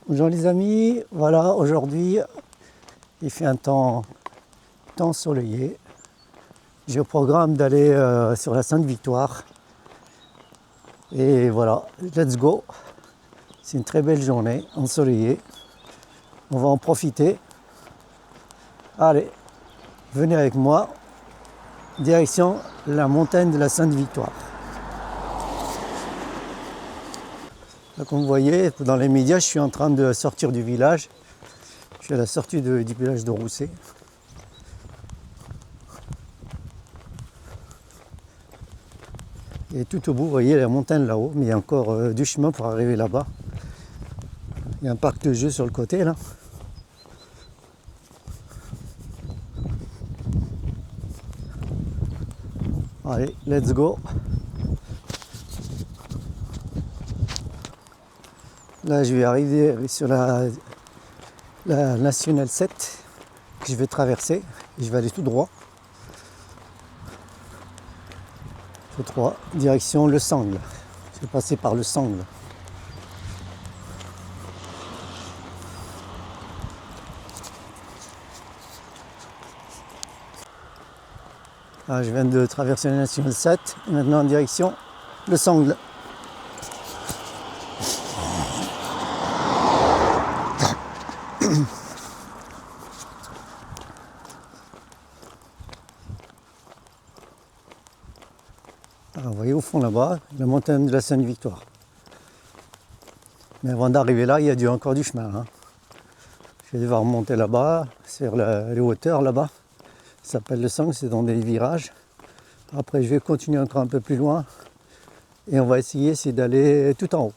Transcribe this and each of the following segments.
Bonjour les amis, voilà aujourd'hui il fait un temps ensoleillé. J'ai au programme d'aller sur la Sainte-Victoire. Et voilà, let's go. C'est une très belle journée ensoleillée. On va en profiter. Allez, venez avec moi. Direction la montagne de la Sainte-Victoire. Là, comme vous voyez, dans les médias, je suis en train de sortir du village. Je suis à la sortie du village de Rousset. Et tout au bout, vous voyez la montagne là-haut, mais il y a encore du chemin pour arriver là-bas. Il y a un parc de jeux sur le côté là. Allez, let's go. Là, je vais arriver sur la nationale 7 que je vais traverser. Et je vais aller tout droit. Tout droit, direction le Sangle. Je vais passer par le Sangle. Là, je viens de traverser la nationale 7. Et maintenant en direction le Sangle. Alors, vous voyez au fond là-bas, la montagne de la Sainte-Victoire. Mais avant d'arriver là, il y a encore du chemin. Hein. Je vais devoir monter là-bas, sur les hauteurs là-bas. Ça s'appelle le Sangle, c'est dans des virages. Après, je vais continuer encore un peu plus loin. Et on va essayer d'aller tout en haut.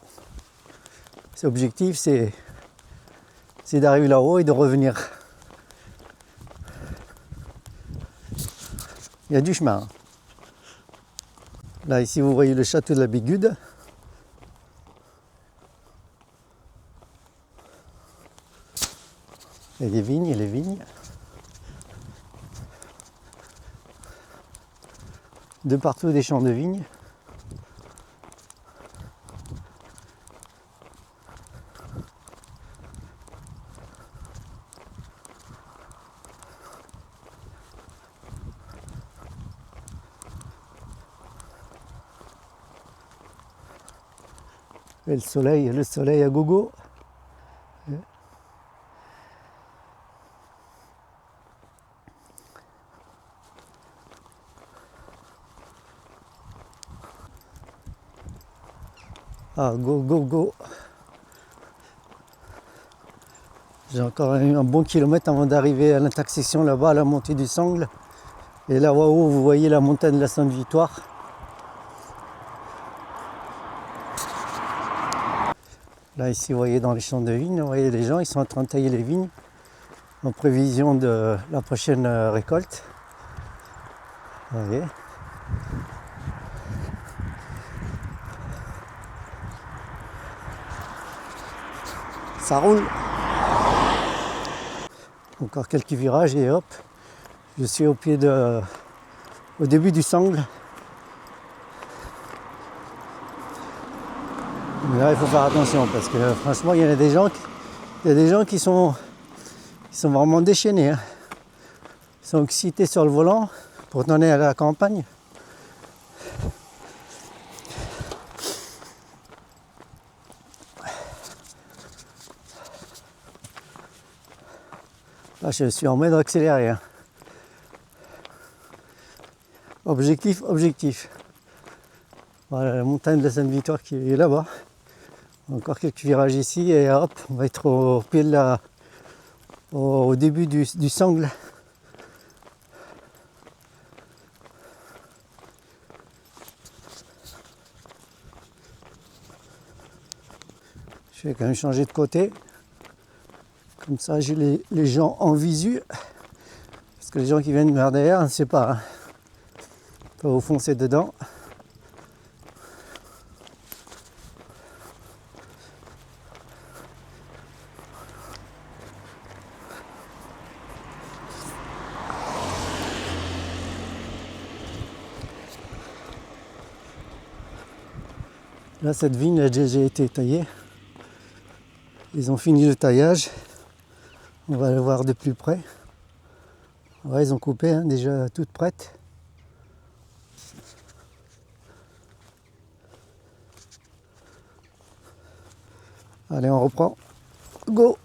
L'objectif, c'est d'arriver là-haut et de revenir. Il y a du chemin. Hein. Là, ici, vous voyez le château de la Bégude. Il y a des vignes et les vignes. De partout, des champs de vignes. Et le soleil à gogo. Ah, go, go, go. J'ai encore un bon kilomètre avant d'arriver à l'intersection là-bas, à la montée du Sangle. Et là, haut, vous voyez la montagne de la Sainte-Victoire. Là, ici, vous voyez dans les champs de vignes, vous voyez les gens, ils sont en train de tailler les vignes en prévision de la prochaine récolte. Vous voyez. Ça roule. Encore quelques virages et hop, je suis au début du Sangle. Mais là, il faut faire attention parce que franchement, il y a des gens qui sont vraiment déchaînés. Hein. Ils sont excités sur le volant pour donner à la campagne. Là, je suis en mode accéléré. Hein. Objectif. Voilà la montagne de la Sainte-Victoire qui est là-bas. Encore quelques virages ici et hop, on va être au pied de au début du Sangle. Je vais quand même changer de côté. Comme ça, j'ai les gens en visu. Parce que les gens qui viennent vers derrière, on ne sait pas. Hein. Ils peuvent vous foncer dedans. Là, cette vigne a déjà été taillée. Ils ont fini le taillage. On va le voir de plus près. Ouais, ils ont coupé, hein, déjà toute prête. Allez, on reprend. Go!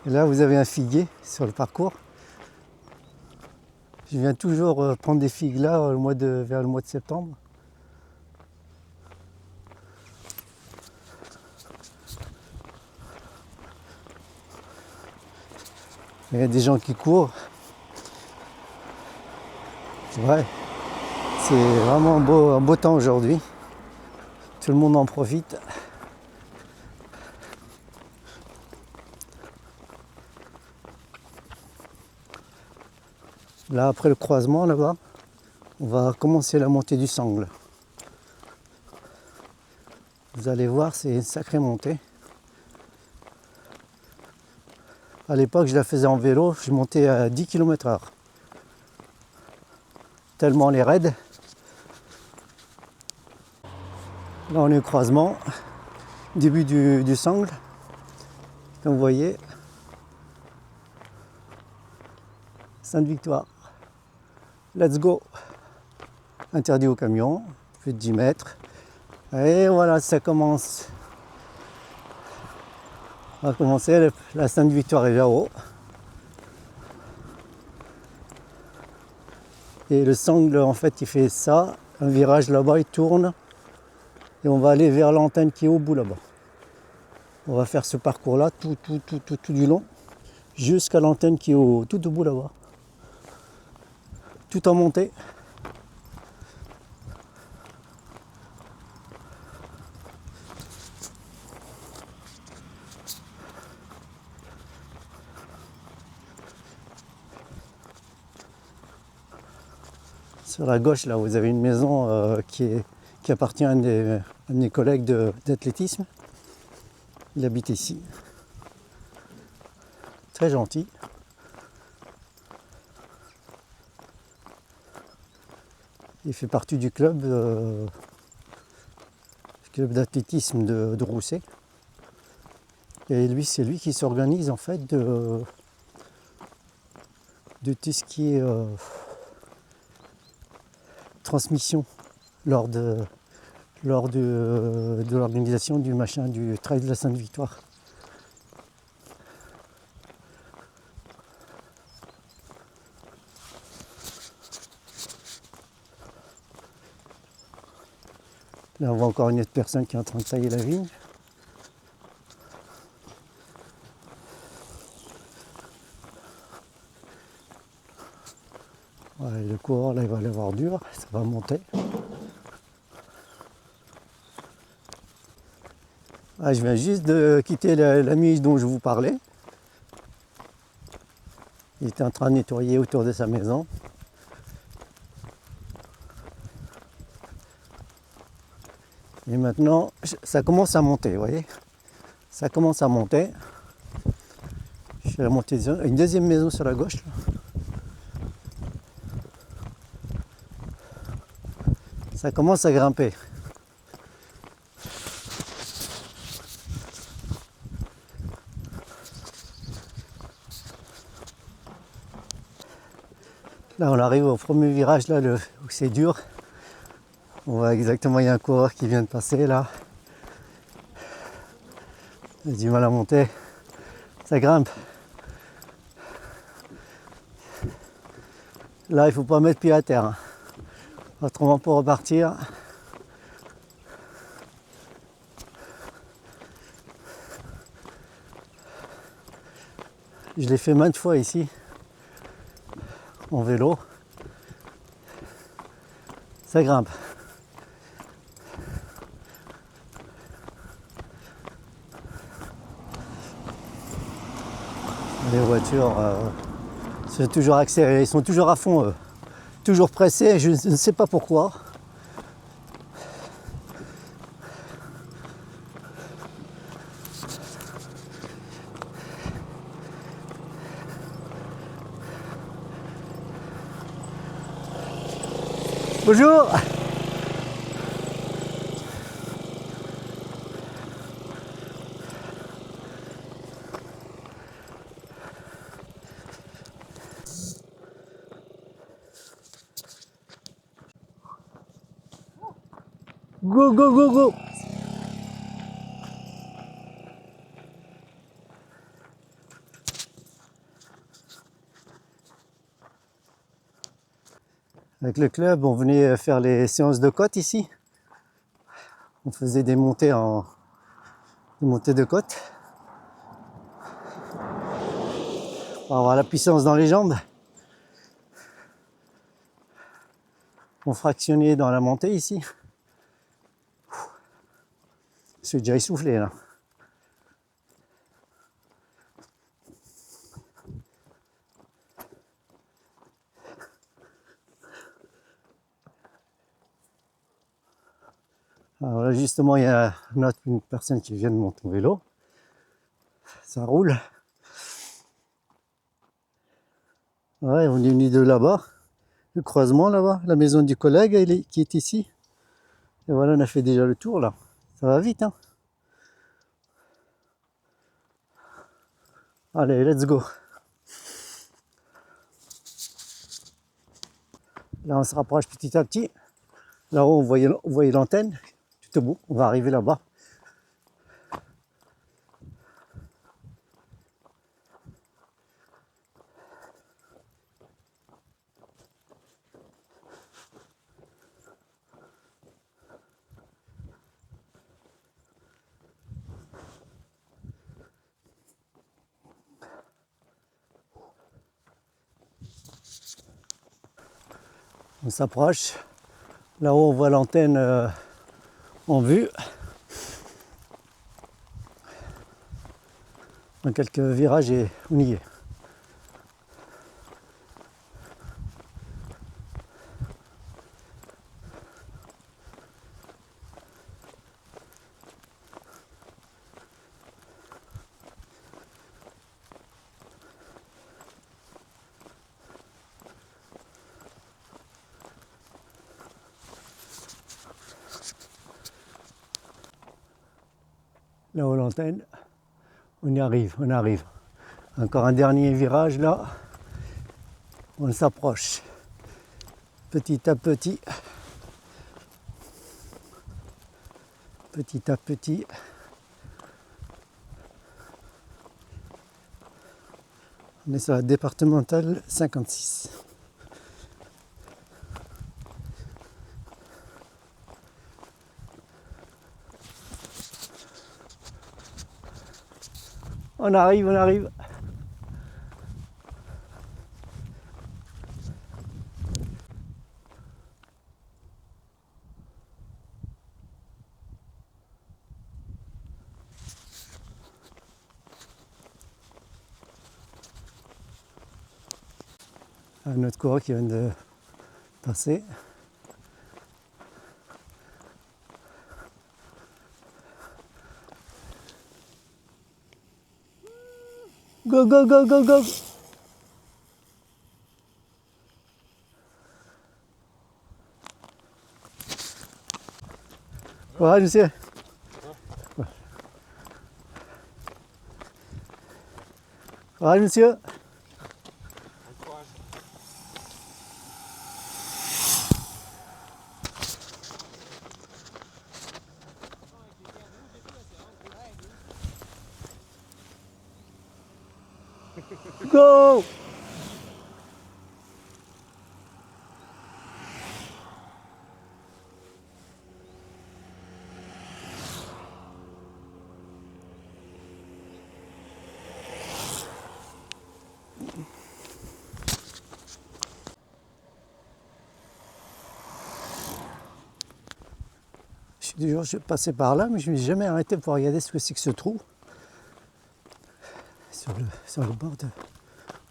Et là, vous avez un figuier sur le parcours. Je viens toujours prendre des figues là vers le mois de septembre. Il y a des gens qui courent. Ouais, c'est vraiment un beau temps aujourd'hui. Tout le monde en profite. Là, après le croisement, là-bas, on va commencer la montée du Sangle. Vous allez voir, c'est une sacrée montée. À l'époque, je la faisais en vélo, je montais à 10 km/h. Tellement les raides. Là, on est au croisement, début du Sangle. Comme vous voyez, Sainte-Victoire. Let's go! Interdit au camion, plus de 10 mètres. Et voilà, ça commence. On va commencer, la Sainte-Victoire est là-haut. Et le Sangle, en fait, il fait ça. Un virage là-bas, il tourne. Et on va aller vers l'antenne qui est au bout là-bas. On va faire ce parcours-là tout du long. Jusqu'à l'antenne qui est tout au bout là-bas. Tout en montée. Sur la gauche, là, vous avez une maison qui appartient à un de mes collègues d'athlétisme. Il habite ici. Très gentil. Il fait partie du club d'athlétisme de Rousset. Et lui, c'est lui qui s'organise en fait de tout ce qui est transmission lors de l'organisation du Trail de la Sainte-Victoire. Là, on voit encore une autre personne qui est en train de tailler la vigne. Ouais, le coureur, là, il va aller voir dur, ça va monter. Ah, je viens juste de quitter l'ami dont je vous parlais. Il était en train de nettoyer autour de sa maison. Et maintenant, ça commence à monter, vous voyez. Ça commence à monter. Je suis remonté une deuxième maison sur la gauche. Là. Ça commence à grimper. Là, on arrive au premier virage, là, où c'est dur. On voit exactement, il y a un coureur qui vient de passer, là. Il a du mal à monter. Ça grimpe. Là, il ne faut pas mettre pied à terre. Hein. Autrement, pour repartir, je l'ai fait maintes fois ici, en vélo. Ça grimpe. Les voitures sont toujours accélérées, ils sont toujours à fond, eux. Toujours pressés, je ne sais pas pourquoi. Bonjour. Go, go, go, go. Avec le club, on venait faire les séances de côte ici. On faisait des montées de côte pour avoir la puissance dans les jambes. On fractionnait dans la montée ici. Je suis déjà essoufflé là. Alors là justement il y a une personne qui vient de monter en vélo. Ça roule. Ouais, on est venu de là-bas. Le croisement là-bas, la maison du collègue qui est ici. Et voilà, on a fait déjà le tour là. Ça va vite, hein. Allez, let's go. Là, on se rapproche petit à petit. Là-haut, on voyait l'antenne. Tout au bout, on va arriver là-bas. On s'approche. Là-haut, on voit l'antenne en vue. Dans quelques virages et on y est. Là-haut, l'antenne. On y arrive, on arrive. Encore un dernier virage là. On s'approche. Petit à petit. Petit à petit. On est sur la départementale 56. On arrive, on arrive. Un autre coureur qui vient de passer. Go, go, go, go, go. Voilà, monsieur. Voilà, monsieur. Go. Je suis passé par là, mais je ne me suis jamais arrêté pour regarder ce que c'est que ce trou sur le bord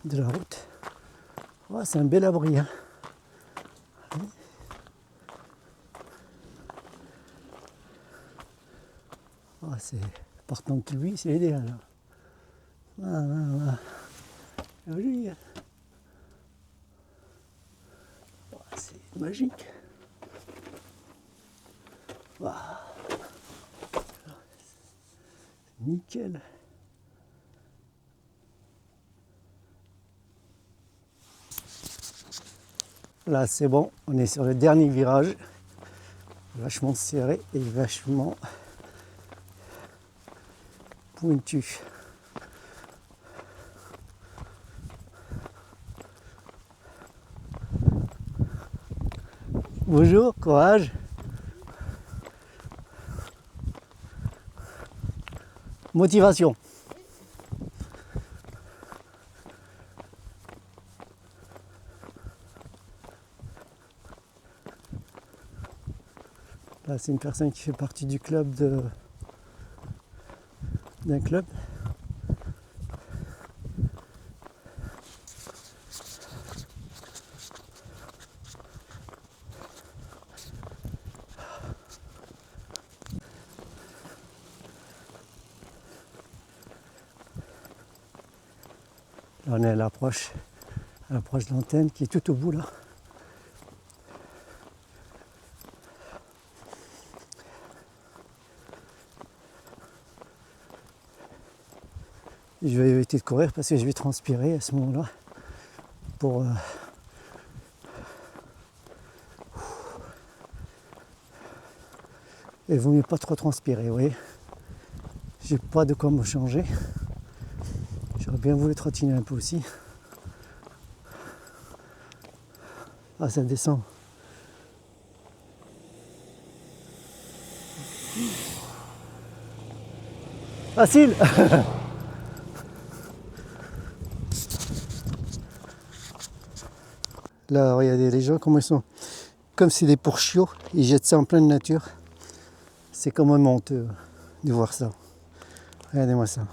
de la route. Oh, c'est un bel abri. Hein. Oh, c'est partant de pluie, c'est idéal. Joli. Oh, c'est magique. Waouh. Nickel. Là c'est bon, on est sur le dernier virage. Vachement serré et vachement pointu. Bonjour, courage. Motivation. Là, c'est une personne qui fait partie du club d'un club. Là, on est à l'approche de l'antenne qui est tout au bout là. Je vais éviter de courir parce que je vais transpirer à ce moment-là pour et il vaut mieux pas trop transpirer, vous voyez. J'ai pas de quoi me changer. J'aurais bien voulu trottiner un peu aussi. Ah, ça descend. Facile. Là, regardez les gens comment ils sont. Comme c'est des pourchiots, ils jettent ça en pleine nature. C'est quand même honteux de voir ça. Regardez-moi ça.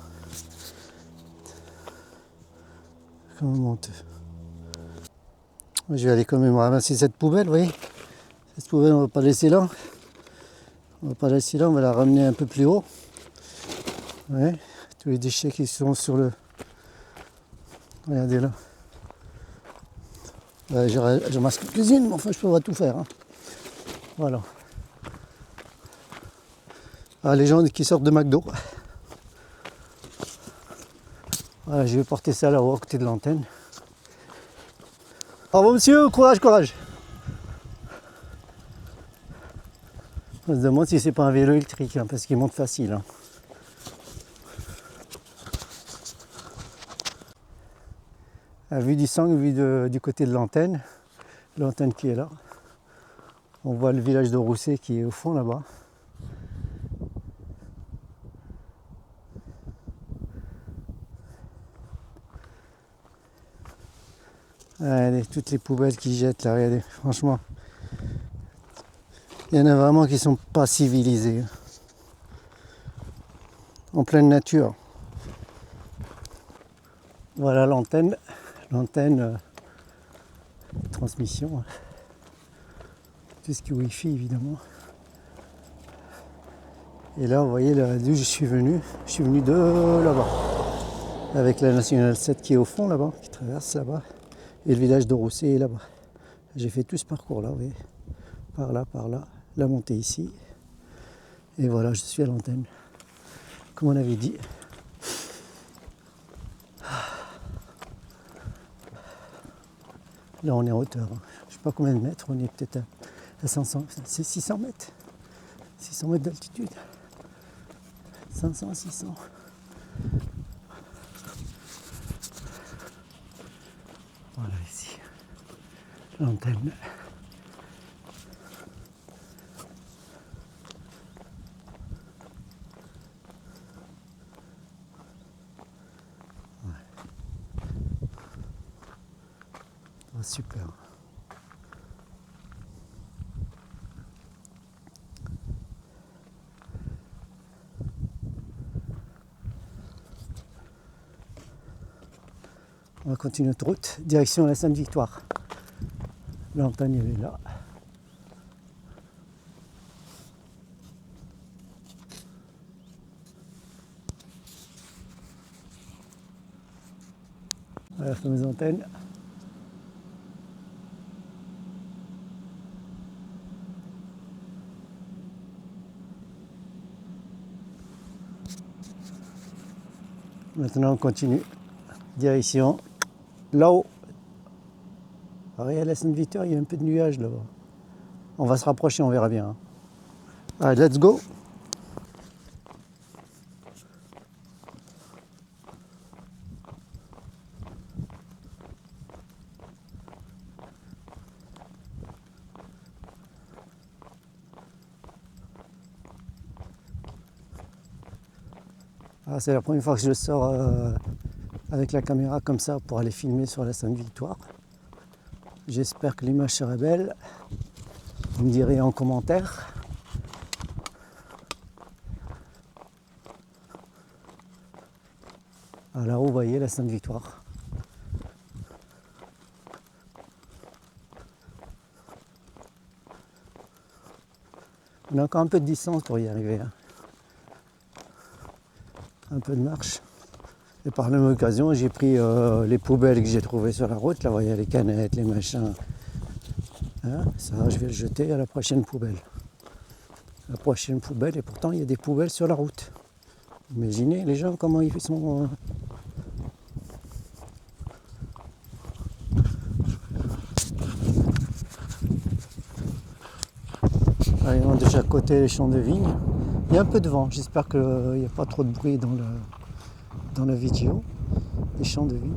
Quand même honteux. Je vais aller quand même ramasser cette poubelle, vous voyez. Cette poubelle, on ne va pas laisser là. On va pas la laisser là, on va la ramener un peu plus haut. Ouais. Tous les déchets qui sont sur le... Regardez là. Je masque la cuisine, mais enfin je peux pas tout faire. Hein. Voilà. Ah, les gens qui sortent de McDo. Voilà, je vais porter ça là-haut à côté de l'antenne. Au revoir monsieur, courage, courage. On se demande si c'est pas un vélo électrique, hein, parce qu'il monte facile. Hein. À vue du sang, vue du côté de l'antenne qui est là. On voit le village de Rousset qui est au fond là-bas. Regardez, toutes les poubelles qu'ils jettent là, regardez, franchement. Il y en a vraiment qui sont pas civilisés. En pleine nature. Voilà l'antenne transmission. Tout ce qui est Wi-Fi évidemment. Et là, vous voyez d'où je suis venu de là-bas. Avec la Nationale 7 qui est au fond là-bas, qui traverse là-bas. Et le village de Rousset est là-bas. J'ai fait tout ce parcours-là, vous voyez. Par là, la montée ici. Et voilà, je suis à l'antenne. Comme on avait dit. Là, on est en hauteur. Hein. Je ne sais pas combien de mètres, on est peut-être à 500, c'est 600 mètres. 600 mètres d'altitude. 500, 600. Voilà ici. L'antenne. Ah, super. On va continuer notre route, direction la Sainte-Victoire. L'antenne, elle est là. Voilà la fameuse antenne. Maintenant on continue. Direction là-haut. Regarde la Sainte-Victoire, il y a un peu de nuages là-bas. On va se rapprocher, on verra bien. Allez, let's go. Ah, c'est la première fois que je sors avec la caméra comme ça pour aller filmer sur la Sainte-Victoire. J'espère que l'image sera belle. Vous me direz en commentaire. Ah, là-haut, vous voyez la Sainte-Victoire. On a encore un peu de distance pour y arriver. Hein. Un peu de marche. Et par la même occasion, j'ai pris les poubelles que j'ai trouvées sur la route. Là, vous voyez les canettes, les machins. Hein, ça, je vais le jeter à la prochaine poubelle. La prochaine poubelle, et pourtant, il y a des poubelles sur la route. Imaginez les gens, comment ils sont... Allez, on a déjà côté les champs de vigne. Il y a un peu de vent. J'espère qu'il n'y a pas trop de bruit dans la vidéo. Les champs de vigne.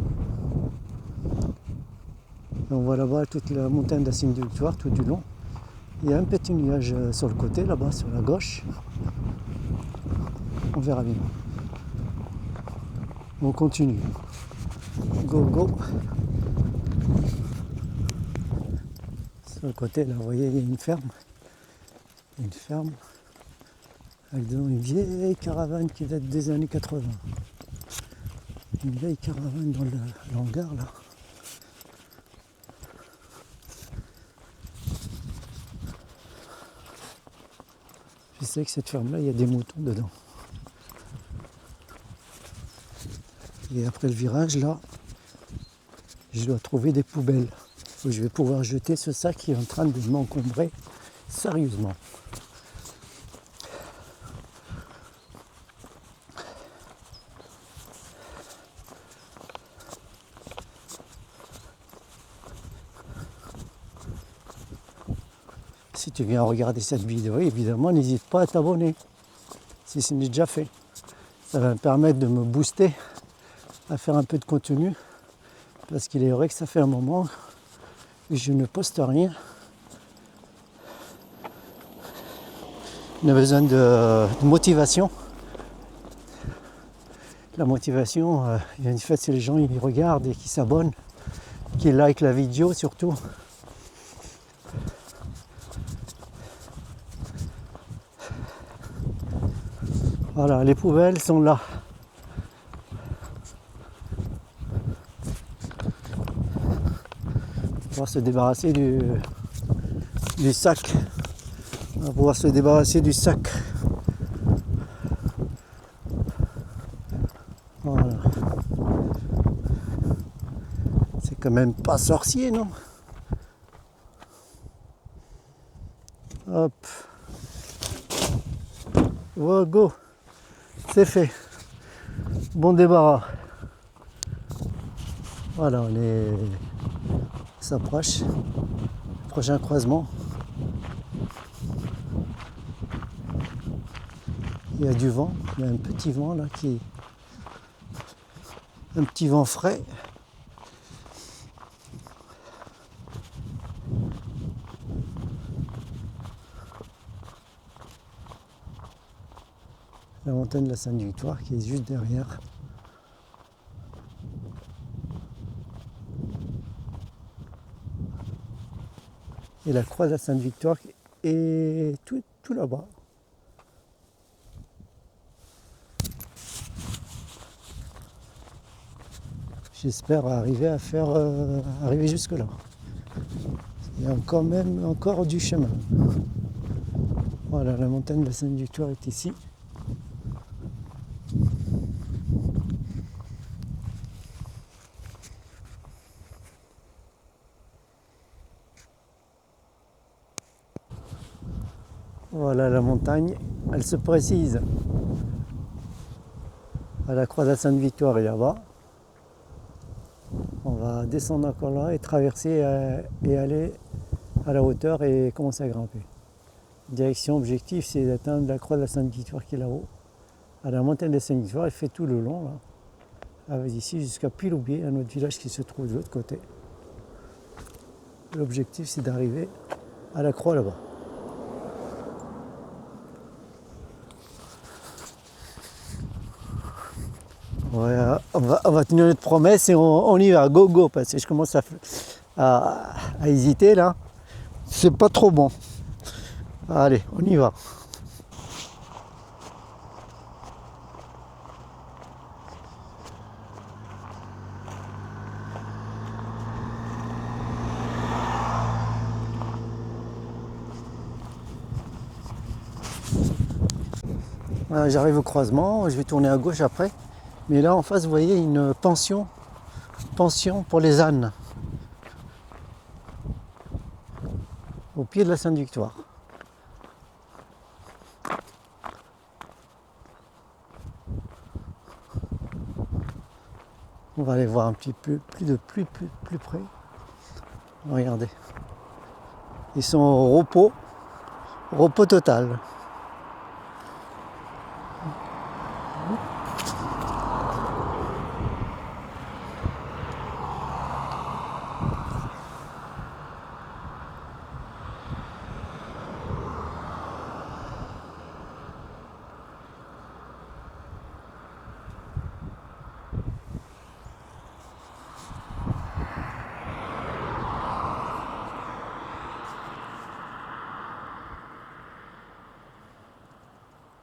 Et on voit là-bas toute la montagne de la Sainte-Victoire tout du long. Il y a un petit nuage sur le côté, là-bas, sur la gauche. On verra bien. On continue. Go, go. Sur le côté, là, vous voyez, il y a une ferme. Une ferme avec une vieille caravane qui date des années 80. Une vieille caravane dans le hangar, là. Je sais que cette ferme-là, il y a des moutons dedans. Et après le virage, là, je dois trouver des poubelles où je vais pouvoir jeter ce sac qui est en train de m'encombrer sérieusement. Si tu viens regarder cette vidéo, évidemment, n'hésite pas à t'abonner si ce n'est déjà fait. Ça va me permettre de me booster à faire un peu de contenu parce qu'il est vrai que ça fait un moment que je ne poste rien. On a besoin de motivation. La motivation, vient du fait c'est les gens ils regardent et qui s'abonnent, qui likent la vidéo surtout. Voilà, les poubelles sont là. On va pouvoir se débarrasser du sac. On va pouvoir se débarrasser du sac. Voilà. C'est quand même pas sorcier, non? Hop. Oh, go. C'est fait. Bon débarras. Voilà, on s'approche. Prochain croisement. Il y a du vent. Il y a un petit vent là qui... Un petit vent frais. La montagne de la Sainte-Victoire qui est juste derrière. Et la croix de la Sainte-Victoire est tout là-bas. J'espère arriver à faire arriver jusque là. Il y a quand même encore du chemin. Voilà, la montagne de la Sainte-Victoire est ici. Voilà la montagne, elle se précise. La croix de la Sainte-Victoire est là-bas. On va descendre encore là et traverser et aller à la hauteur et commencer à grimper. Direction objectif, c'est d'atteindre la croix de la Sainte-Victoire qui est là-haut. À la montagne de la Sainte-Victoire, elle fait tout le long là. Avec ici jusqu'à Piloubier, un autre village qui se trouve de l'autre côté. L'objectif, c'est d'arriver à la croix là-bas. Voilà, on va tenir notre promesse et on y va, go go, parce que je commence à hésiter là. C'est pas trop bon. Allez, on y va. Voilà, j'arrive au croisement, je vais tourner à gauche après. Mais là en face, vous voyez une pension pour les ânes. Au pied de la Sainte-Victoire. On va aller voir un petit peu plus près. Regardez. Ils sont au repos total.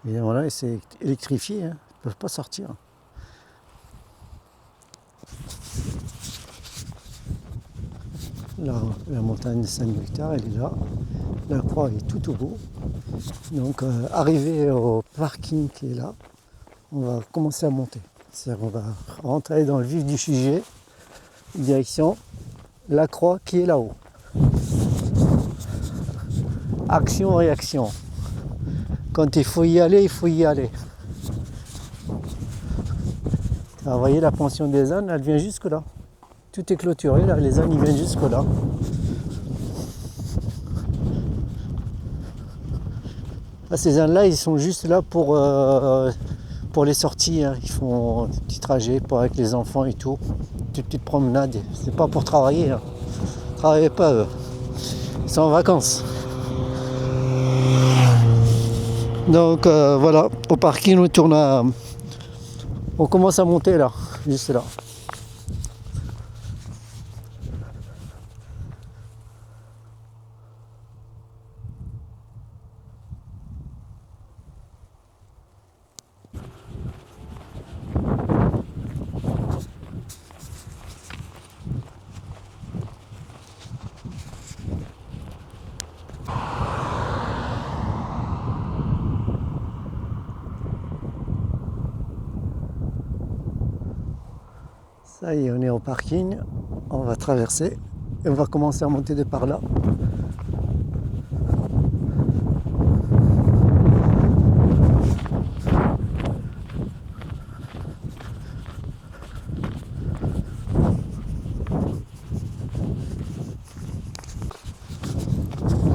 Et voilà, c'est électrifié, hein. Ils ne peuvent pas sortir. Là, la montagne de Sainte-Victoire, elle est là. La croix est tout au bout. Donc, arrivé au parking qui est là, on va commencer à monter. C'est-à-dire qu'on va rentrer dans le vif du sujet, direction la croix qui est là-haut. Action-réaction. Quand il faut y aller, il faut y aller. Alors, vous voyez, la pension des ânes, elle vient jusque là. Tout est clôturé, là, les ânes, ils viennent jusque là. Là, ces ânes-là, ils sont juste là pour les sorties. Hein. Ils font un petit trajet avec les enfants et tout. Des petites promenades. C'est pas pour travailler. Hein. Travaillez pas, eux. Ils sont en vacances. Donc voilà, au parking, on commence à monter là, juste là. Ça y est, on est au parking, on va traverser et on va commencer à monter de par là.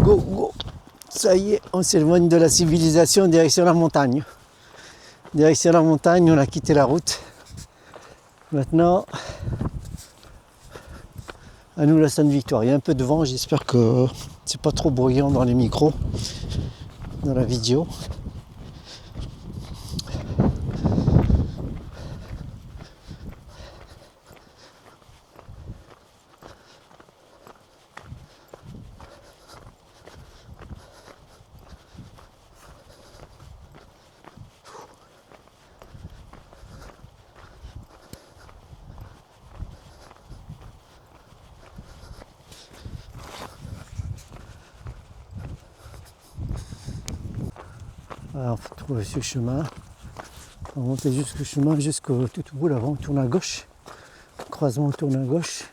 Go, go! Ça y est, on s'éloigne de la civilisation, direction la montagne. Direction la montagne, on a quitté la route. Maintenant, à nous la Sainte-Victoire. Il y a un peu de vent, j'espère que c'est pas trop bruyant dans les micros, dans la vidéo. Alors, on faut trouver ce chemin. On va monter jusqu'au chemin, jusqu'au tout au bout là-bas, on tourne à gauche. Croisement, on tourne à gauche.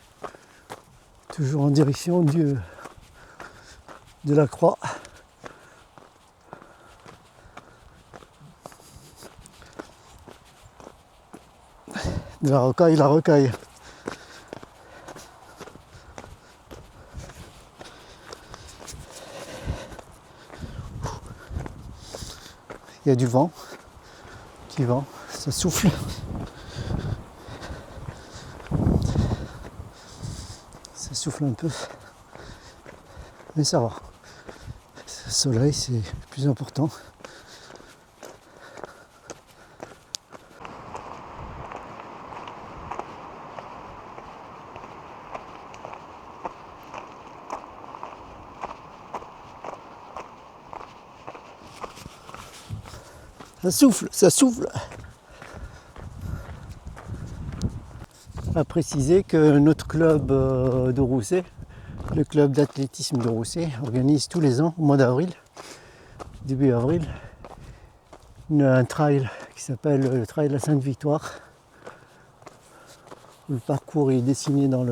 Toujours en direction de la croix. De la rocaille, la rocaille. Il y a du vent qui vent, ça souffle. Ça souffle un peu. Mais ça va. Le soleil, c'est le plus important. Ça souffle, ça souffle. À préciser que notre club de Rousset, le club d'athlétisme de Rousset, organise tous les ans, au mois d'avril, début avril, un trail qui s'appelle le trail de la Sainte-Victoire. Le parcours est dessiné dans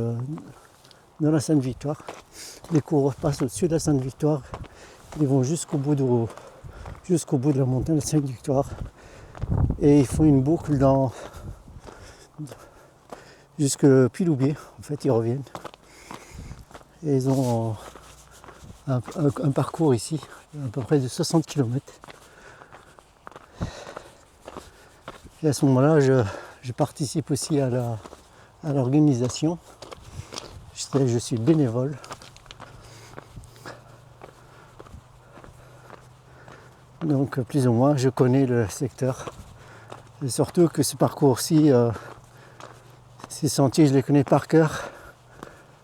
la Sainte-Victoire. Les coureurs passent au-dessus de la Sainte-Victoire. Ils vont jusqu'au bout de la montagne de Sainte-Victoire. Et ils font une boucle jusque Puy-Loubier. En fait, ils reviennent. Et ils ont un parcours ici, à peu près de 60 km. Et à ce moment-là, je participe aussi à l'organisation. Je suis bénévole. Donc plus ou moins je connais le secteur. Et surtout que ce parcours-ci, ces sentiers, je les connais par cœur.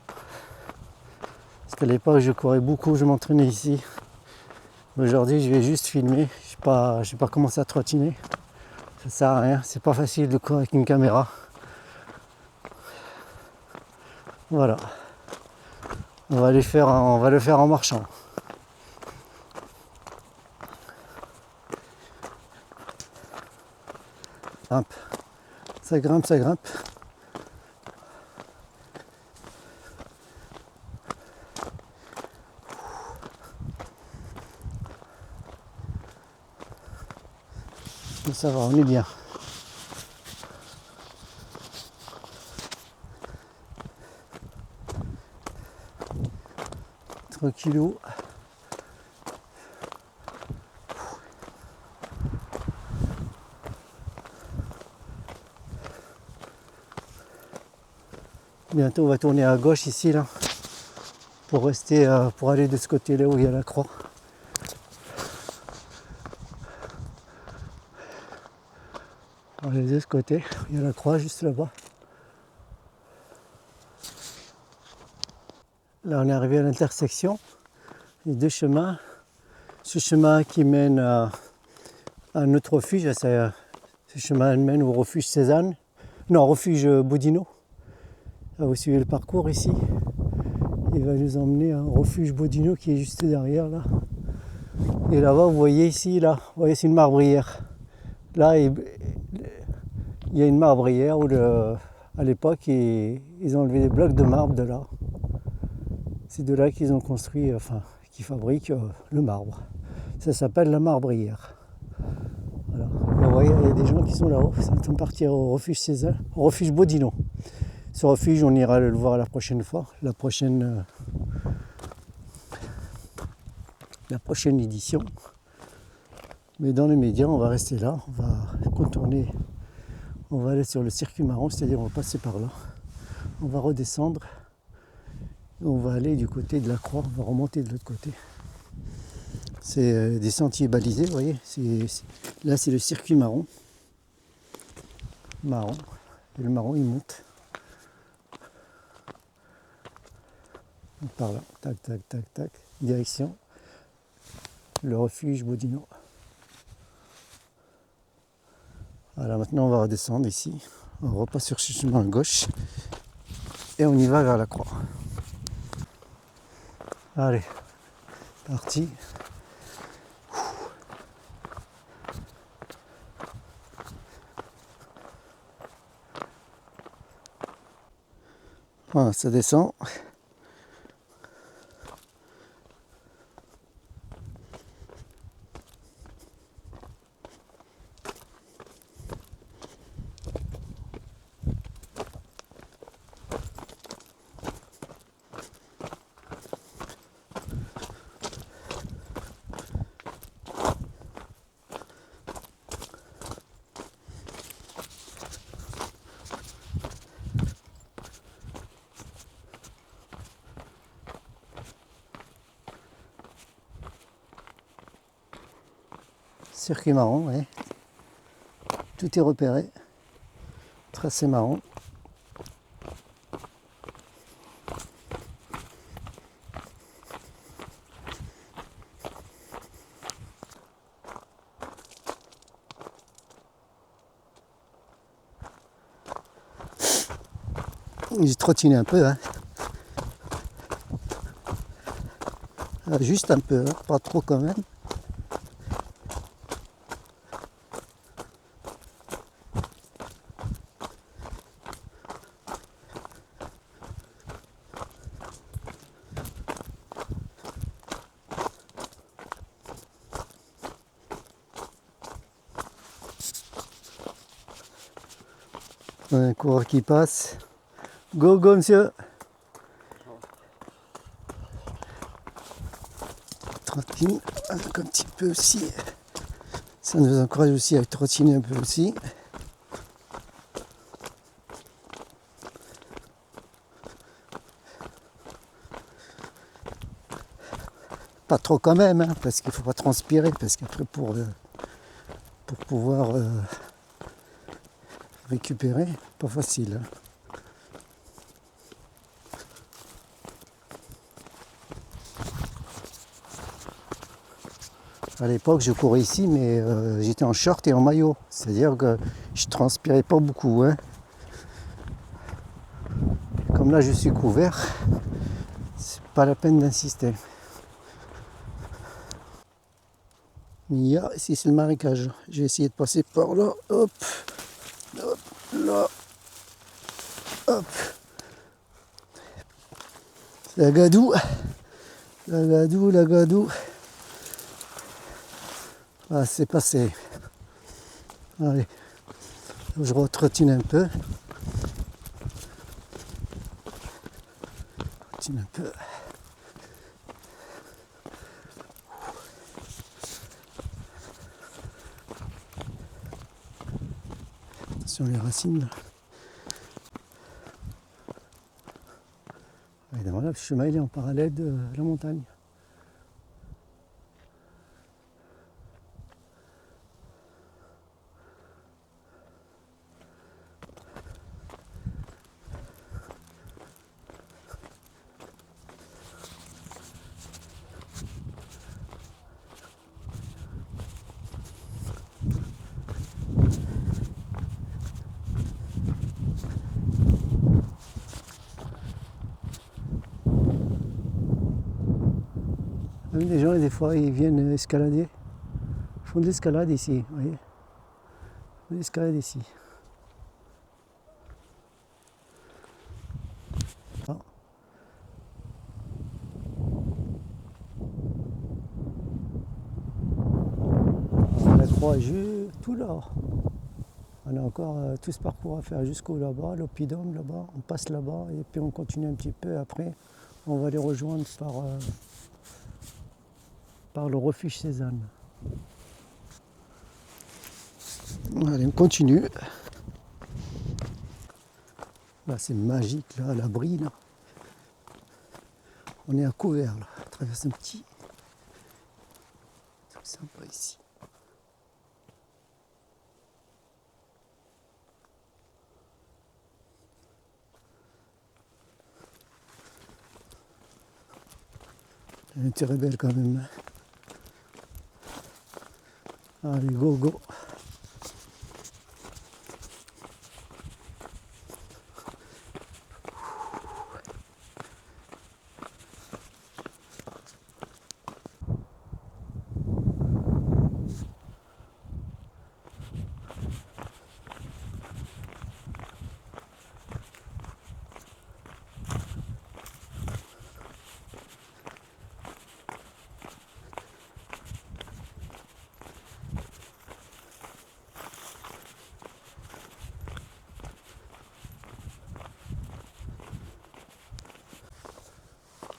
Parce qu'à l'époque je courais beaucoup, je m'entraînais ici. Aujourd'hui je vais juste filmer, je n'ai pas commencé à trottiner. Ça sert à rien, c'est pas facile de courir avec une caméra. Voilà. On va le faire en marchant. Grimpe. Ça grimpe, ça grimpe. Et ça va, on est bien. Tranquillou. Bientôt on va tourner à gauche ici là pour aller de ce côté là où il y a la croix. On va aller de ce côté, il y a la croix juste là-bas. Là on est arrivé à l'intersection, il y a deux chemins. Ce chemin qui mène à notre refuge, ce chemin mène au refuge Cézanne, non refuge Bodino. Là vous suivez le parcours ici. Il va nous emmener au refuge Bodino qui est juste derrière là. Et là-bas, vous voyez ici, là, vous voyez c'est une marbrière. Là, il y a une marbrière où à l'époque, ils ont enlevé des blocs de marbre de là. C'est de là qu'ils ont construit, qu'ils fabriquent le marbre. Ça s'appelle la marbrière. Voilà. Vous voyez, il y a des gens qui sont là-haut, ça va partir au refuge Cézanne, au refuge Bodino. Ce refuge, on ira le voir la prochaine fois, la prochaine édition. Mais dans les médias, on va rester là, on va contourner, on va aller sur le circuit marron, c'est-à-dire on va passer par là. On va redescendre, et on va aller du côté de la croix, on va remonter de l'autre côté. C'est des sentiers balisés, vous voyez, là c'est le circuit marron. Et le marron il monte. Par là, tac, tac, tac, tac, direction le refuge Bodino. Voilà, maintenant on va redescendre ici, on repasse sur ce chemin à gauche et on y va vers la croix. Allez, parti. Voilà, ça descend. Circuit marron, ouais. Tout est repéré. Tracé marron. J'ai trottiné un peu, hein. Juste un peu, hein. Pas trop quand même. Un coureur qui passe. Go, go, monsieur. Trottine un petit peu aussi. Ça nous encourage aussi à trottiner un peu aussi. Pas trop quand même, hein, parce qu'il ne faut pas transpirer, parce qu'après pour pouvoir récupérer, pas facile. Hein. À l'époque, je courais ici, mais j'étais en short et en maillot. C'est-à-dire que je transpirais pas beaucoup. Hein. Comme là, je suis couvert, c'est pas la peine d'insister. Ici, c'est le marécage. J'ai essayé de passer par là. Hop, hop, là, hop. La gadou, la gadou, la gadou. Ah, c'est passé. Allez, je retrottine un peu. Trottine un peu. Attention les racines là. Et voilà, le chemin il est en parallèle de la montagne. Les gens, des fois, ils viennent escalader. Ils font de l'escalade ici, vous voyez. Ils font de l'escalade ici. Ah. On a 3 jeux tout là. On a encore tout ce parcours à faire jusqu'au là-bas, l'oppidum là-bas. On passe là-bas et puis on continue un petit peu. Après, on va les rejoindre par le refuge Cézanne. Allez, on continue. Là, c'est magique, là, à l'abri, là. On est à couvert, là. On traverse un petit truc sympa ici. Elle est très belle quand même. Allez, go, go.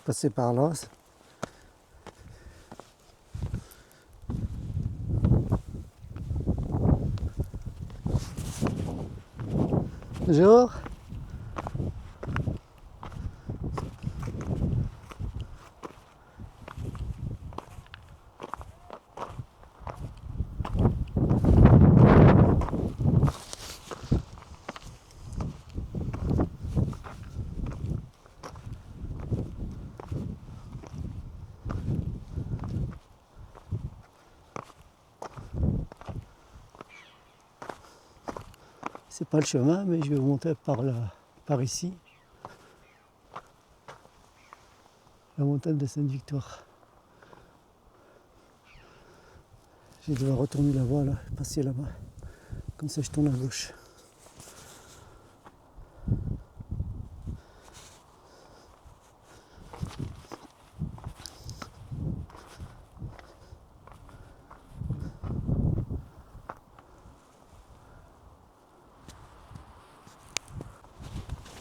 Passer par là. Bonjour. C'est pas le chemin, mais je vais monter par ici. La montagne de Sainte-Victoire. Je vais devoir retourner là-bas, là, passer là-bas. Comme ça, je tourne à gauche.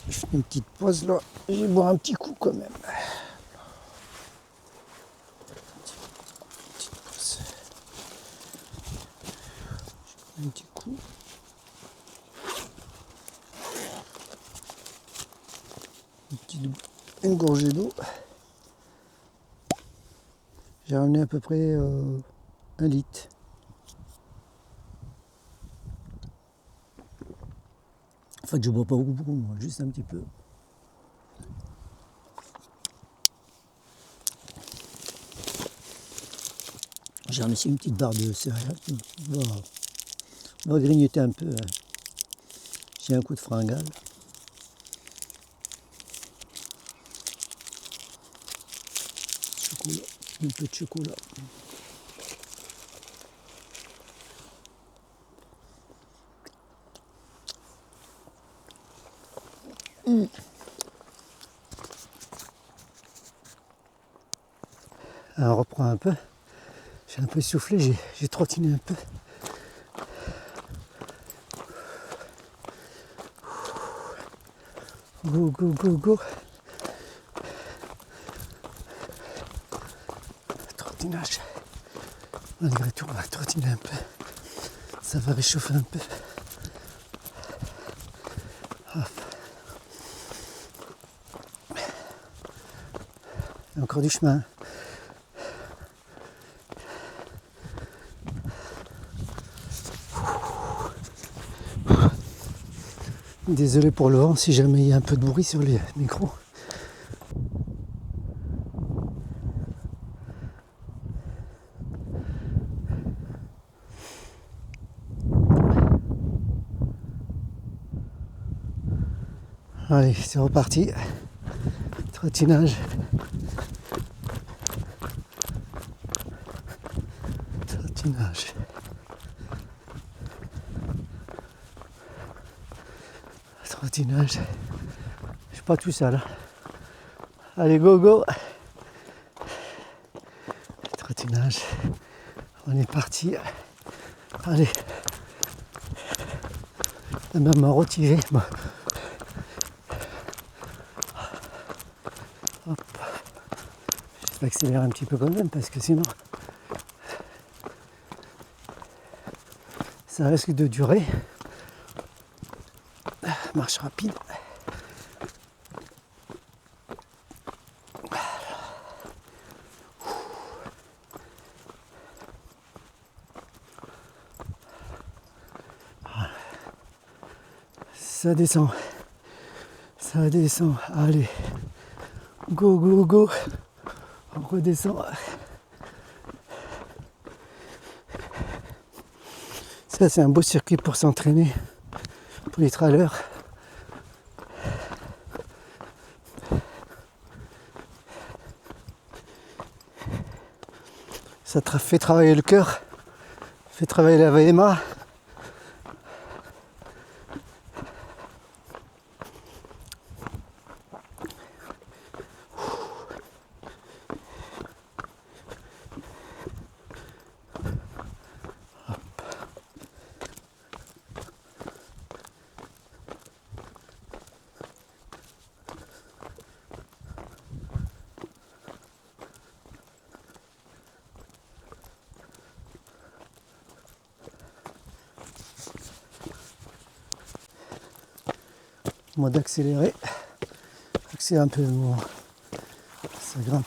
Je fais une petite pause là. Je vais boire un petit coup quand même. Petite pause. Un petit coup. Une gorgée d'eau. J'ai ramené à peu près 1 litre. En fait, je bois pas beaucoup, moi, juste un petit peu. J'ai ramené ici une petite barre de céréales. On va grignoter un peu. J'ai un coup de fringale. Chocolat, un peu de chocolat. Alors, on reprend un peu. J'ai un peu soufflé, j'ai trottiné un peu. Go, go, go, go. Trottinage. Malgré tout, on va trottiner un peu. Ça va réchauffer un peu. Hop. Il y a encore du chemin. Désolé pour le vent si jamais il y a un peu de bruit sur les micros. Allez, c'est reparti. Trottinage. Trottinage. Trottinage. Je suis pas tout seul. Allez, go, go. Trottinage. On est parti. Allez. La main m'a retiré. Bon. Hop. Je vais accélérer un petit peu quand même parce que sinon ça risque de durer. Marche rapide. Ça descend. Ça descend. Allez. Go, go, go. On redescend. Ça, c'est un beau circuit pour s'entraîner. Pour les trailers. Ça fait travailler le cœur. Fait travailler la VMA. Mode accéléré. Accélère un peu, ça grimpe.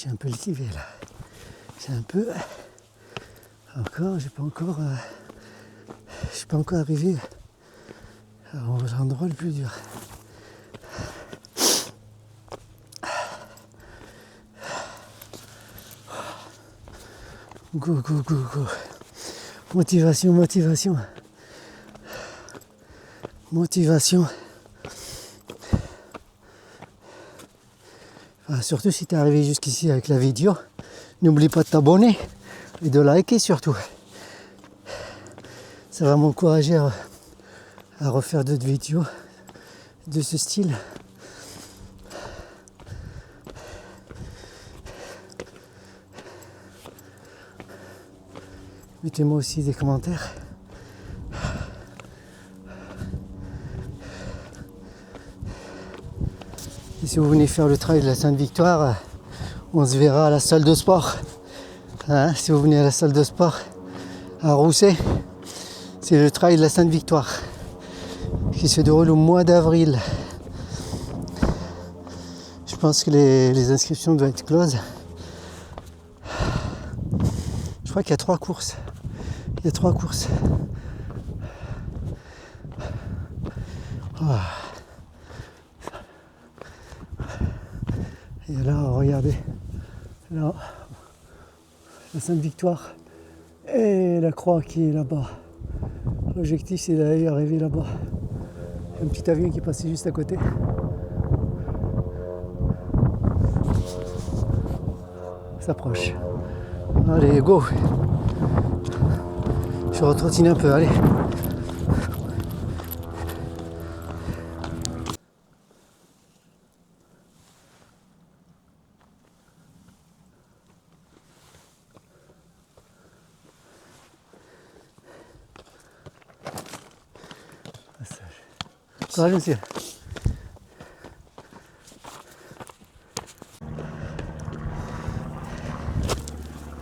suis un peu lessivé là. C'est un peu... Encore, je suis pas encore arrivé aux endroits le plus dur. Go, go, go, go. Motivation, motivation. Motivation. Enfin, surtout si tu es arrivé jusqu'ici avec la vidéo, n'oublie pas de t'abonner et de liker surtout. Ça va m'encourager à refaire d'autres vidéos de ce style. Mettez-moi aussi des commentaires. Et si vous venez faire le trail de la Sainte-Victoire, on se verra à la salle de sport. Hein, si vous venez à la salle de sport à Rousset, c'est le trail de la Sainte-Victoire qui se déroule au mois d'avril. Je pense que les inscriptions doivent être closes. Je crois qu'il y a 3 courses. Il y a 3 courses. Oh. Et là, regardez. Là, la Sainte-Victoire et la croix qui est là-bas. L'objectif, c'est d'aller arriver là-bas. Un petit avion qui est passé juste à côté. Ça s'approche. Allez, go! Je retrottine un peu, allez. Courage, monsieur.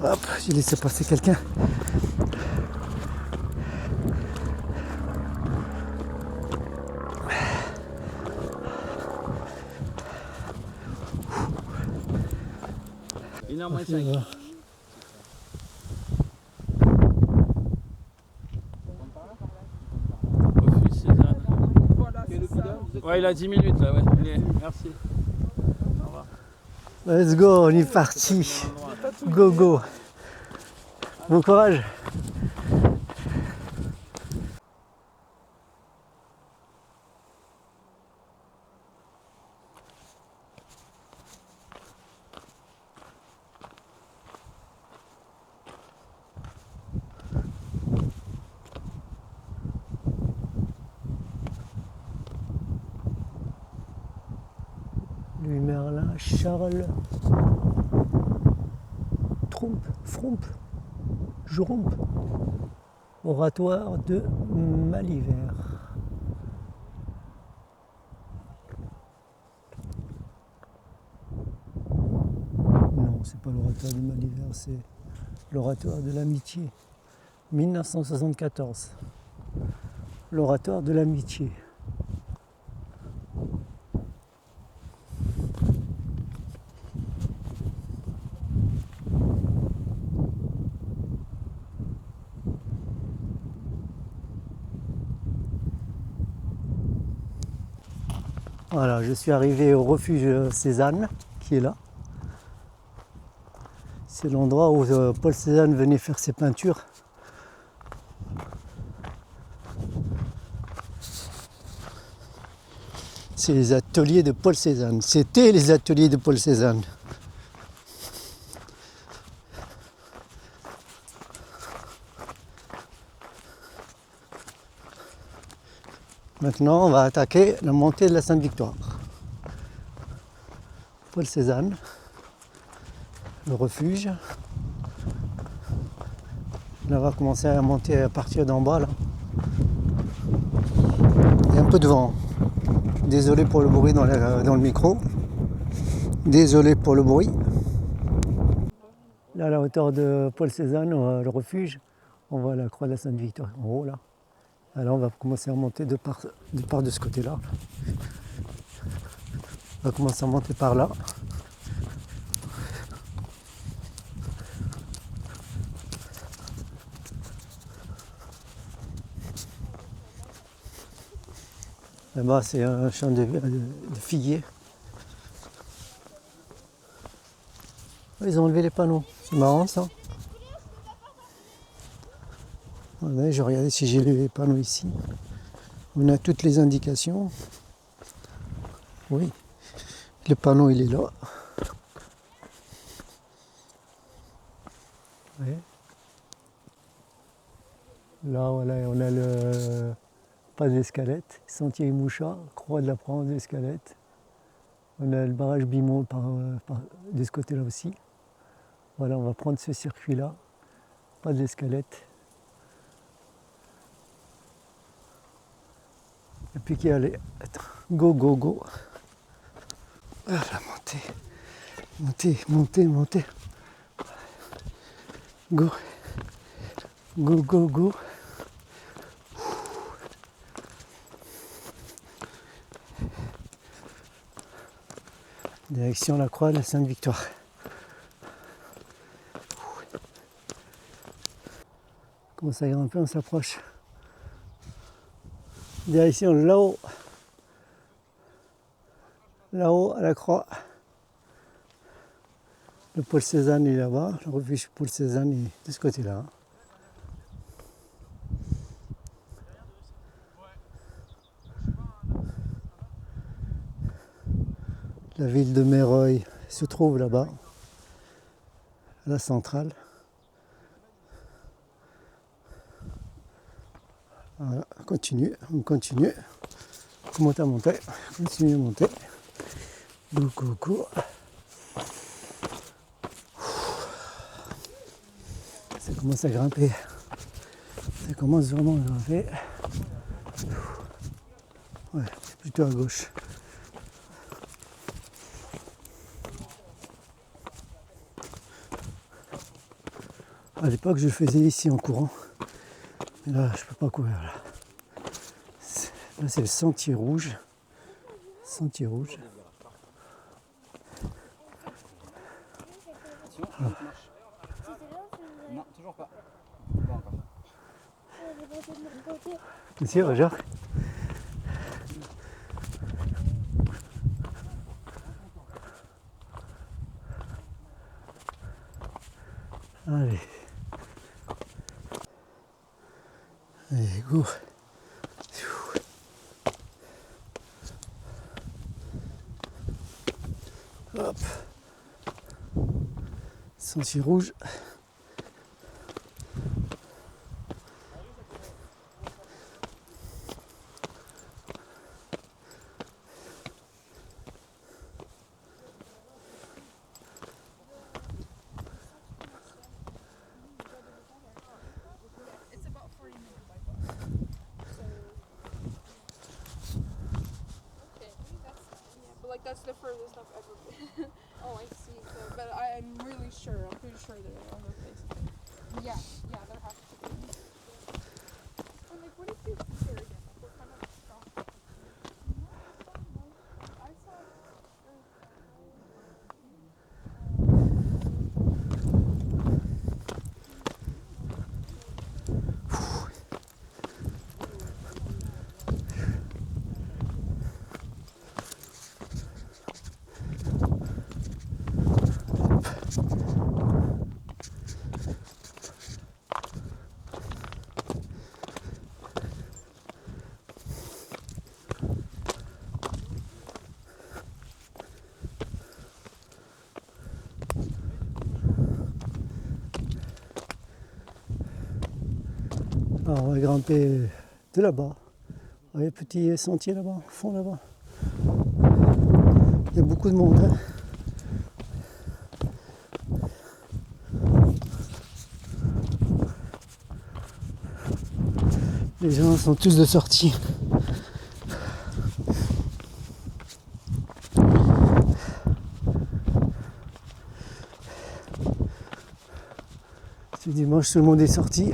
Hop, j'ai laissé passer quelqu'un. Une heure moins 5. Ouais, il a 10 minutes là, ouais. Allez, merci. Au revoir. Let's go, on est parti. Go, go. Bon courage. Louis Merlin, Charles Frompe, Jurompe, oratoire de Malivert. Non, c'est pas l'oratoire de Malivert, c'est l'oratoire de l'amitié. 1974. L'oratoire de l'amitié. Voilà, je suis arrivé au refuge Cézanne, qui est là. C'est l'endroit où Paul Cézanne venait faire ses peintures. C'est les ateliers de Paul Cézanne. C'était les ateliers de Paul Cézanne. Maintenant, on va attaquer la montée de la Sainte-Victoire. Paul Cézanne, le refuge. Là, on va commencer à monter à partir d'en bas. Là. Il y a un peu de vent. Désolé pour le bruit dans le micro. Désolé pour le bruit. Là, à la hauteur de Paul Cézanne, le refuge, on voit la croix de la Sainte-Victoire en haut là. Alors on va commencer à monter de part de ce côté-là. On va commencer à monter par là. Là-bas, c'est un champ de figuiers. Ils ont enlevé les panneaux. C'est marrant ça. Ouais, je regardais si j'ai les panneaux ici. On a toutes les indications. Oui. Le panneau, il est là. Ouais. Là, voilà, on a le pas d'escalette, sentier Moucha, croix de la France d'escalette. On a le barrage Bimont de ce côté-là aussi. Voilà, on va prendre ce circuit-là, pas d'escalette. Et puis qui allait. Go, go, go. Ah, la montée, montée, montée. Go, go, go, go. Direction la Croix de la Sainte-Victoire. On commence à grimper, on s'approche. Direction là-haut. Là-haut à la Croix. Le Paul Cézanne est là-bas. Le refuge Paul Cézanne est de ce côté-là. La ville de Méreuil se trouve là-bas, à la centrale. Voilà, on continue. On monte à monter, continue à monter. Go, go, go. Ça commence à grimper. Ça commence vraiment à grimper. Ouais, c'est plutôt à gauche. À l'époque, je le faisais ici en courant. Mais là, je peux pas courir. Là, c'est le sentier rouge. Sentier rouge. Ah. Non, toujours pas. Pas encore. Monsieur, Roger. Allez. Allez, go. Hop. Sentier rouge. Like that's the furthest I've ever been. Oh, I see. So, but I'm really sure. I'm pretty sure there are other places. Yeah, there have to be. And like, what did you hear again? Like, what kind of stuff? I saw. Alors, on va grimper de là-bas. Vous voyez, petit sentier là-bas, au fond là-bas. Il y a beaucoup de monde. Hein. Les gens sont tous de sortie. C'est dimanche, tout le monde est sorti.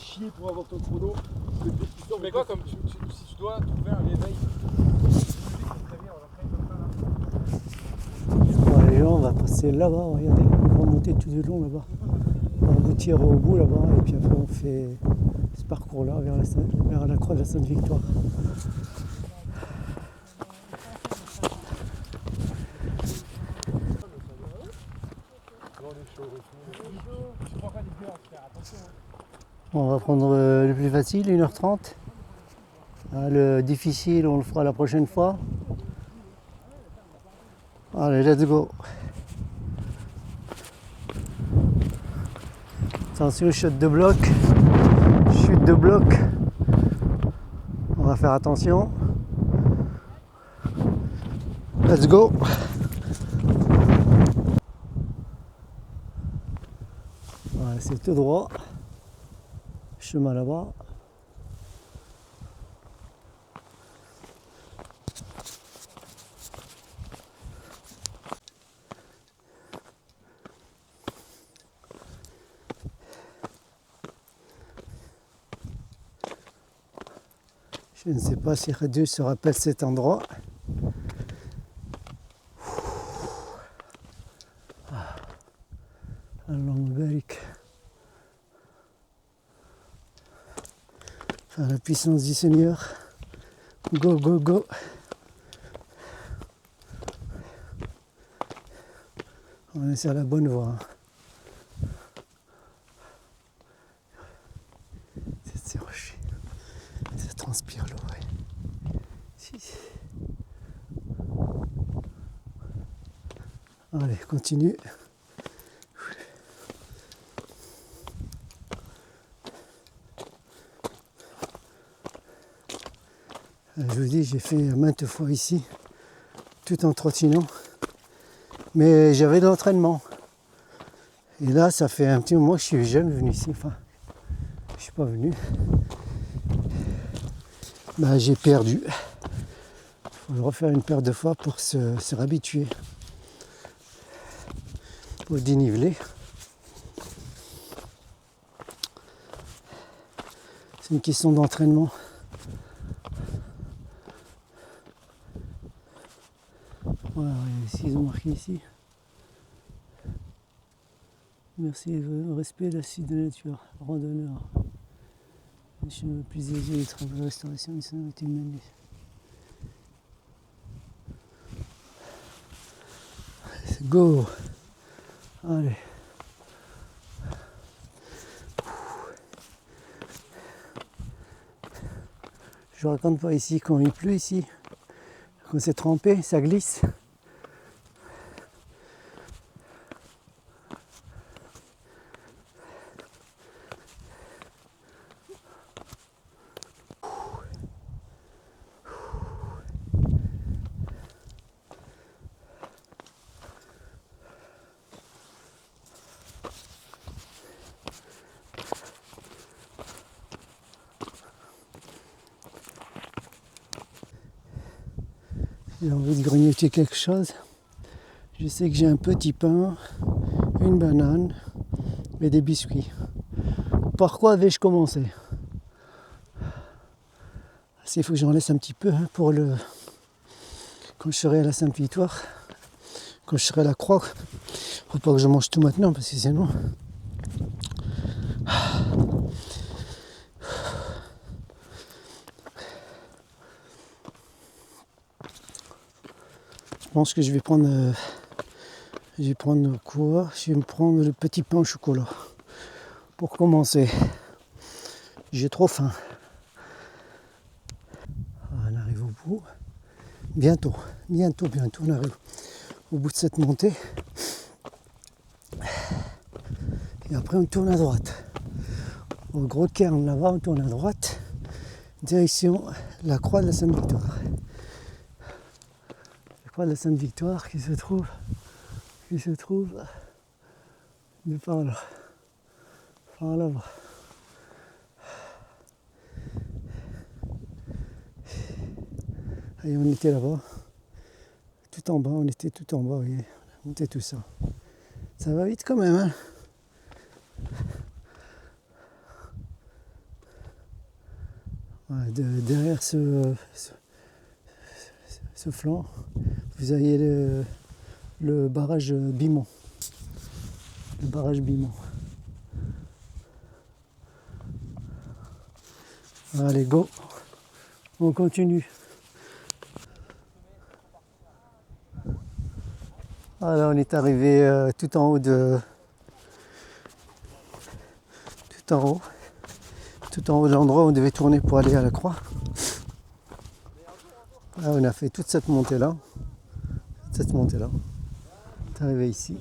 chier pour avoir ton chrono. Parce que dès que tu sors, Mais quoi, comme si tu dois trouver un éveil. Bon, les gens, on va passer là-bas, regardez, on va monter tout du long là-bas. On va aboutir au bout là-bas et puis après on fait ce parcours-là vers la croix de la Sainte-Victoire. On va prendre le plus facile, 1h30. Le difficile, on le fera la prochaine fois. Allez, let's go. Attention, chute de bloc. Chute de bloc. On va faire attention. Let's go. Voilà, c'est tout droit. Chemin là-bas. Je ne sais pas si Dieu se rappelle cet endroit. Langberg. Enfin, la puissance du Seigneur. Go, go, go. On est sur la bonne voie. C'est ces rochers. Ça transpire l'eau, ouais. Si. Allez, continue. Je vous dis, j'ai fait maintes fois ici, tout en trottinant, mais j'avais de l'entraînement. Et là, ça fait un petit moment que je suis jamais venu ici, enfin, je suis pas venu. Bah, j'ai perdu. Il faut refaire une paire de fois pour se réhabituer au dénivelé. C'est une question d'entraînement. Voilà, ils ont marqué ici. Merci, respect de la site de nature, randonneur. Les chemins plus aisés, les travaux de restauration, ils sont été menés. Go! Allez. Je raconte pas ici quand il pleut ici. Quand c'est trempé, ça glisse. J'ai envie de grignoter quelque chose. Je sais que j'ai un petit pain, une banane et des biscuits. Par quoi vais-je commencer? Il faut que j'en laisse un petit peu pour le... Quand je serai à la Sainte-Victoire, quand je serai à la croix, faut pas que je mange tout maintenant parce que sinon... Je pense que je vais prendre quoi? Je vais me prendre le petit pain au chocolat pour commencer. J'ai trop faim. On arrive au bout. Bientôt on arrive au bout de cette montée. Et après on tourne à droite. Au gros cairn là-bas, on tourne à droite. Direction la croix de la Sainte-Victoire. La croix de la Sainte-Victoire qui se trouve de par là. Par là-bas. Et on était là-bas, tout en bas, on était tout en bas, vous voyez, on était tout ça. Ça va vite quand même, hein. Voilà, derrière ce flanc, vous avez le barrage Bimont. Le barrage Bimont. Allez, go. On continue. Voilà, on est arrivé tout en haut de l'endroit où on devait tourner pour aller à la croix. Là, on a fait toute cette montée-là. On est arrivé ici.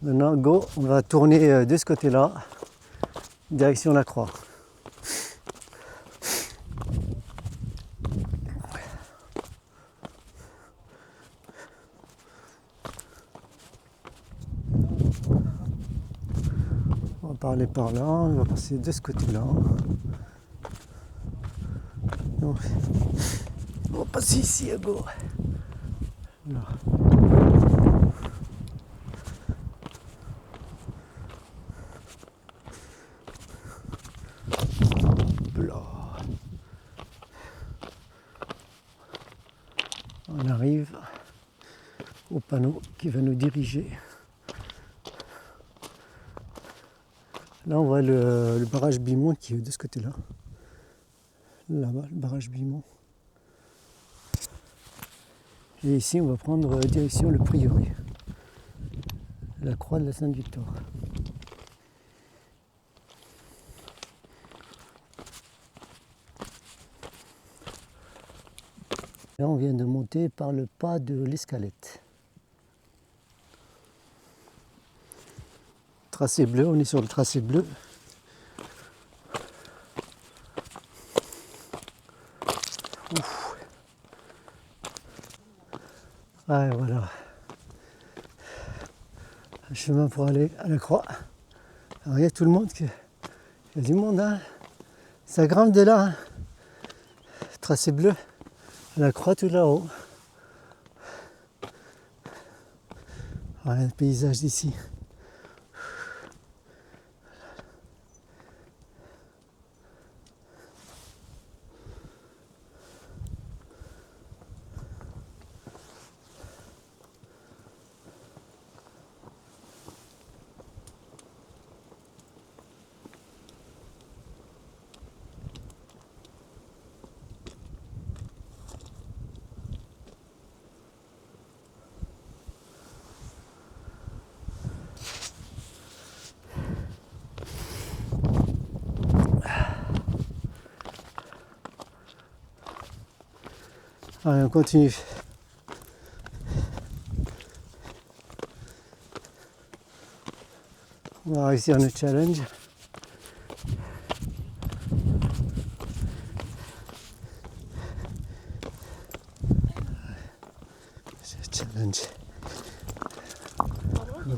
Maintenant, go, on va tourner de ce côté-là, direction la croix. On va parler par là, on va passer de ce côté-là. Donc, on va passer ici à go. Là. Là. On arrive au panneau qui va nous diriger. Là, on voit le barrage Bimont qui est de ce côté-là. Là-bas, le barrage Bimont. Et ici, on va prendre direction le prieuré. La croix de la Sainte-Victoire. Là, on vient de monter par le pas de l'Escalette. Tracé bleu, on est sur le tracé bleu. Ouf. Ouais, voilà. Un chemin pour aller à la croix. Alors, il y a tout le monde, il y a du monde, hein. Ça grimpe de là, hein. Tracé bleu, à la croix tout là-haut. Voilà le paysage d'ici. Allez, on continue. On va réussir notre challenge. Challenge.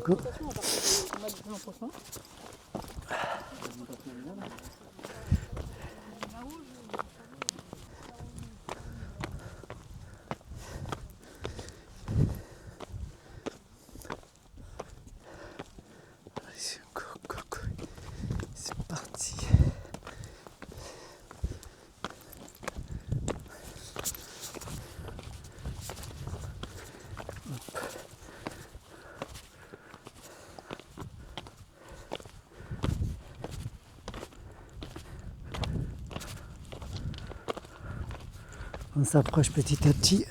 Go. C'est parti. On s'approche petit à petit.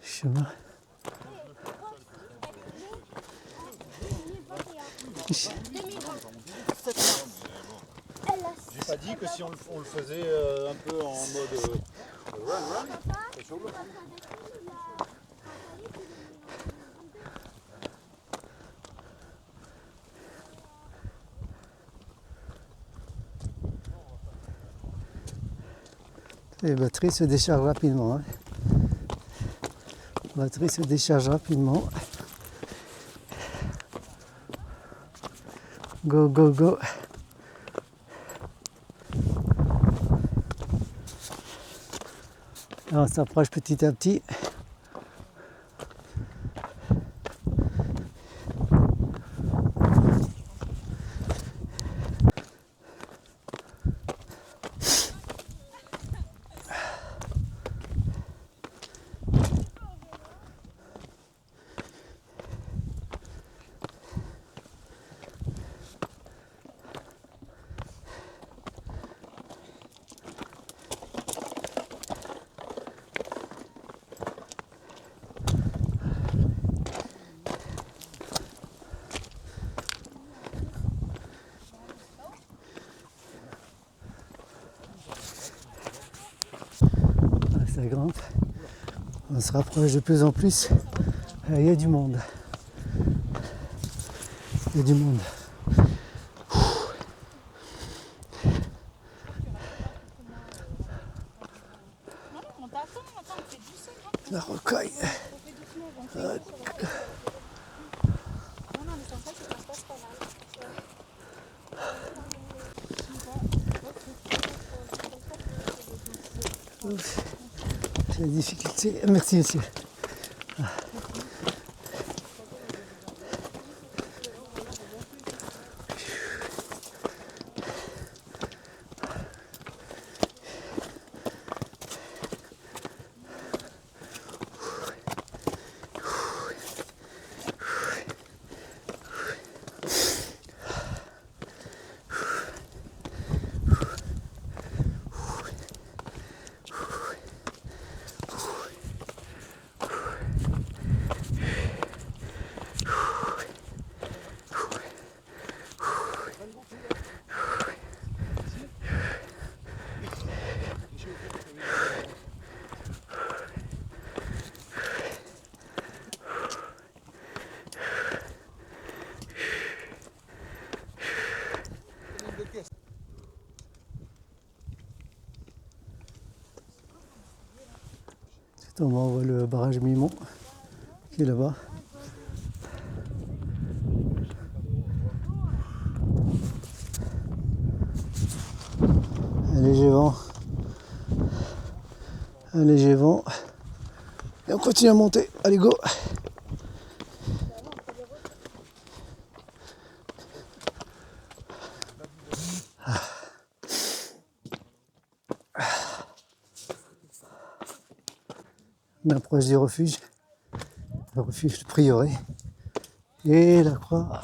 Chemin. J'ai pas dit que si on le faisait un peu en mode run, c'est chaud. Les batteries se déchargent rapidement. Hein. La batterie se décharge rapidement. Go, go, go. Là, on s'approche petit à petit. grimpe. On se rapproche de plus en plus. Il y a du monde. Il y a du monde. On t'attend, attends, on fait doucement. La rocaille. On fait doucement, on fait doucement. Non, mais c'est ça, c'est que ça se passe pas mal. C'est la difficulté. Merci monsieur. On voit le barrage Mimont qui est là-bas. Un léger vent. Un léger vent. Et on continue à monter. Allez, go! On approche du refuge. Le refuge du prieuré. Et la croix.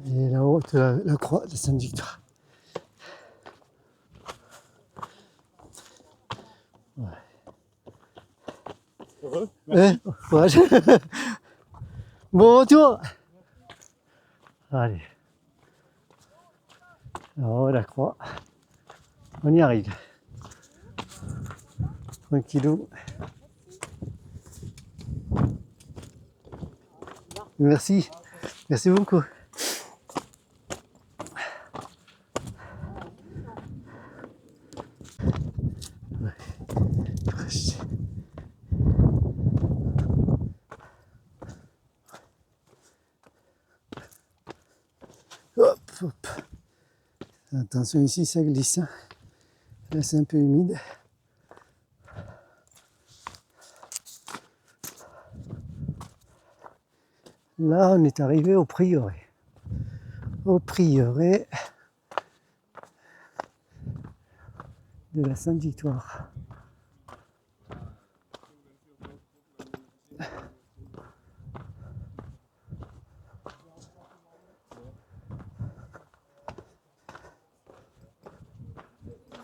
Et là-haut, la croix de Sainte-Victoire. Ouais. Heureux? Courage. Bon retour. Allez. Alors, la croix. On y arrive. Tranquillou. Merci. Merci beaucoup. Hop, hop. Attention ici, ça glisse. Là, c'est un peu humide. Là, on est arrivé au prieuré. Au prieuré de la Sainte-Victoire.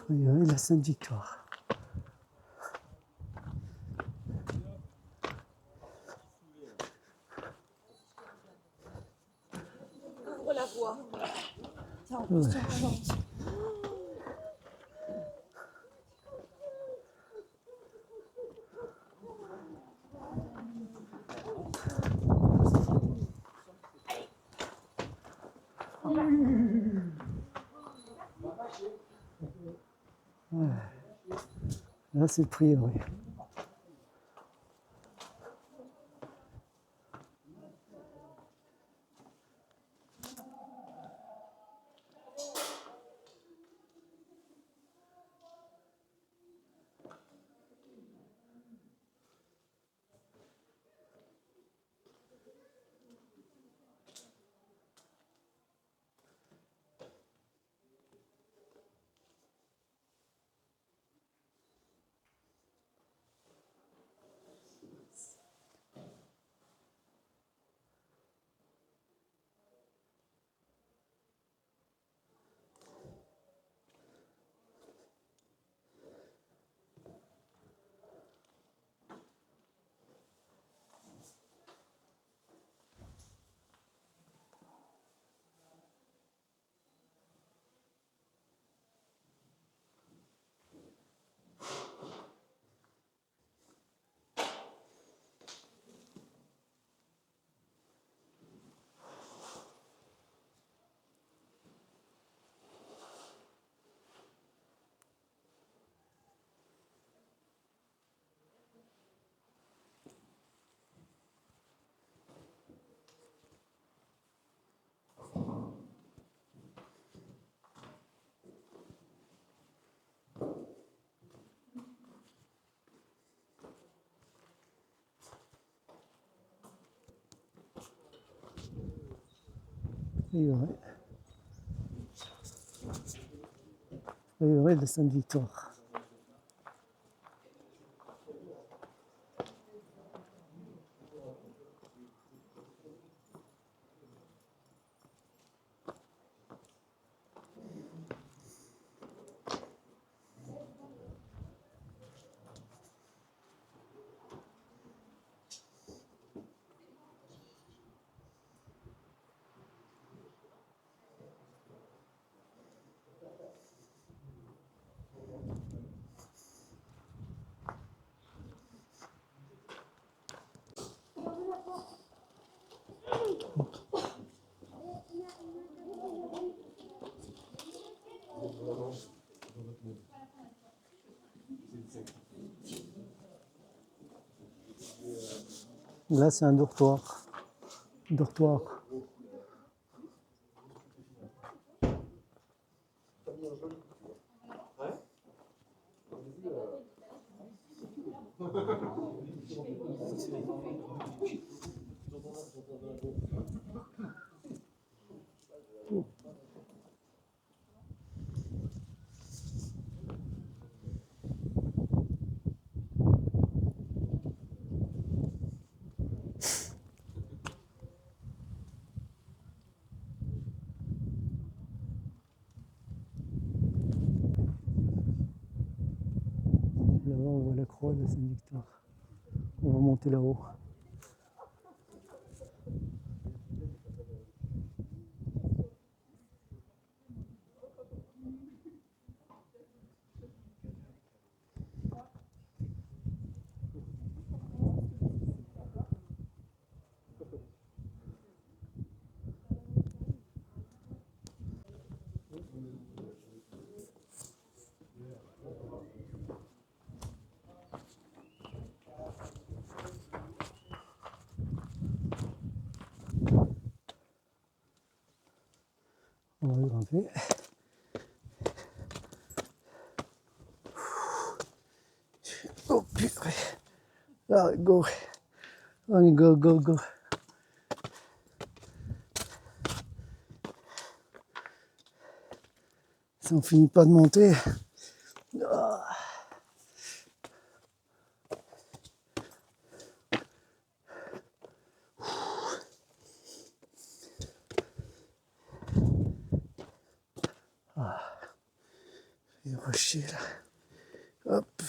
Prieuré de la Sainte-Victoire. Ouvre la voie. Là, c'est le prieuré. Prieuré de Sainte-Victoire. Là, c'est un dortoir. Dortoir. Là-bas, on voit la croix de Sainte-Victoire. On va monter là-haut. On va grimper. Oh purée. Là, go. On go, go, go. Ça n'en finit pas de monter. Les rochers là. Hop.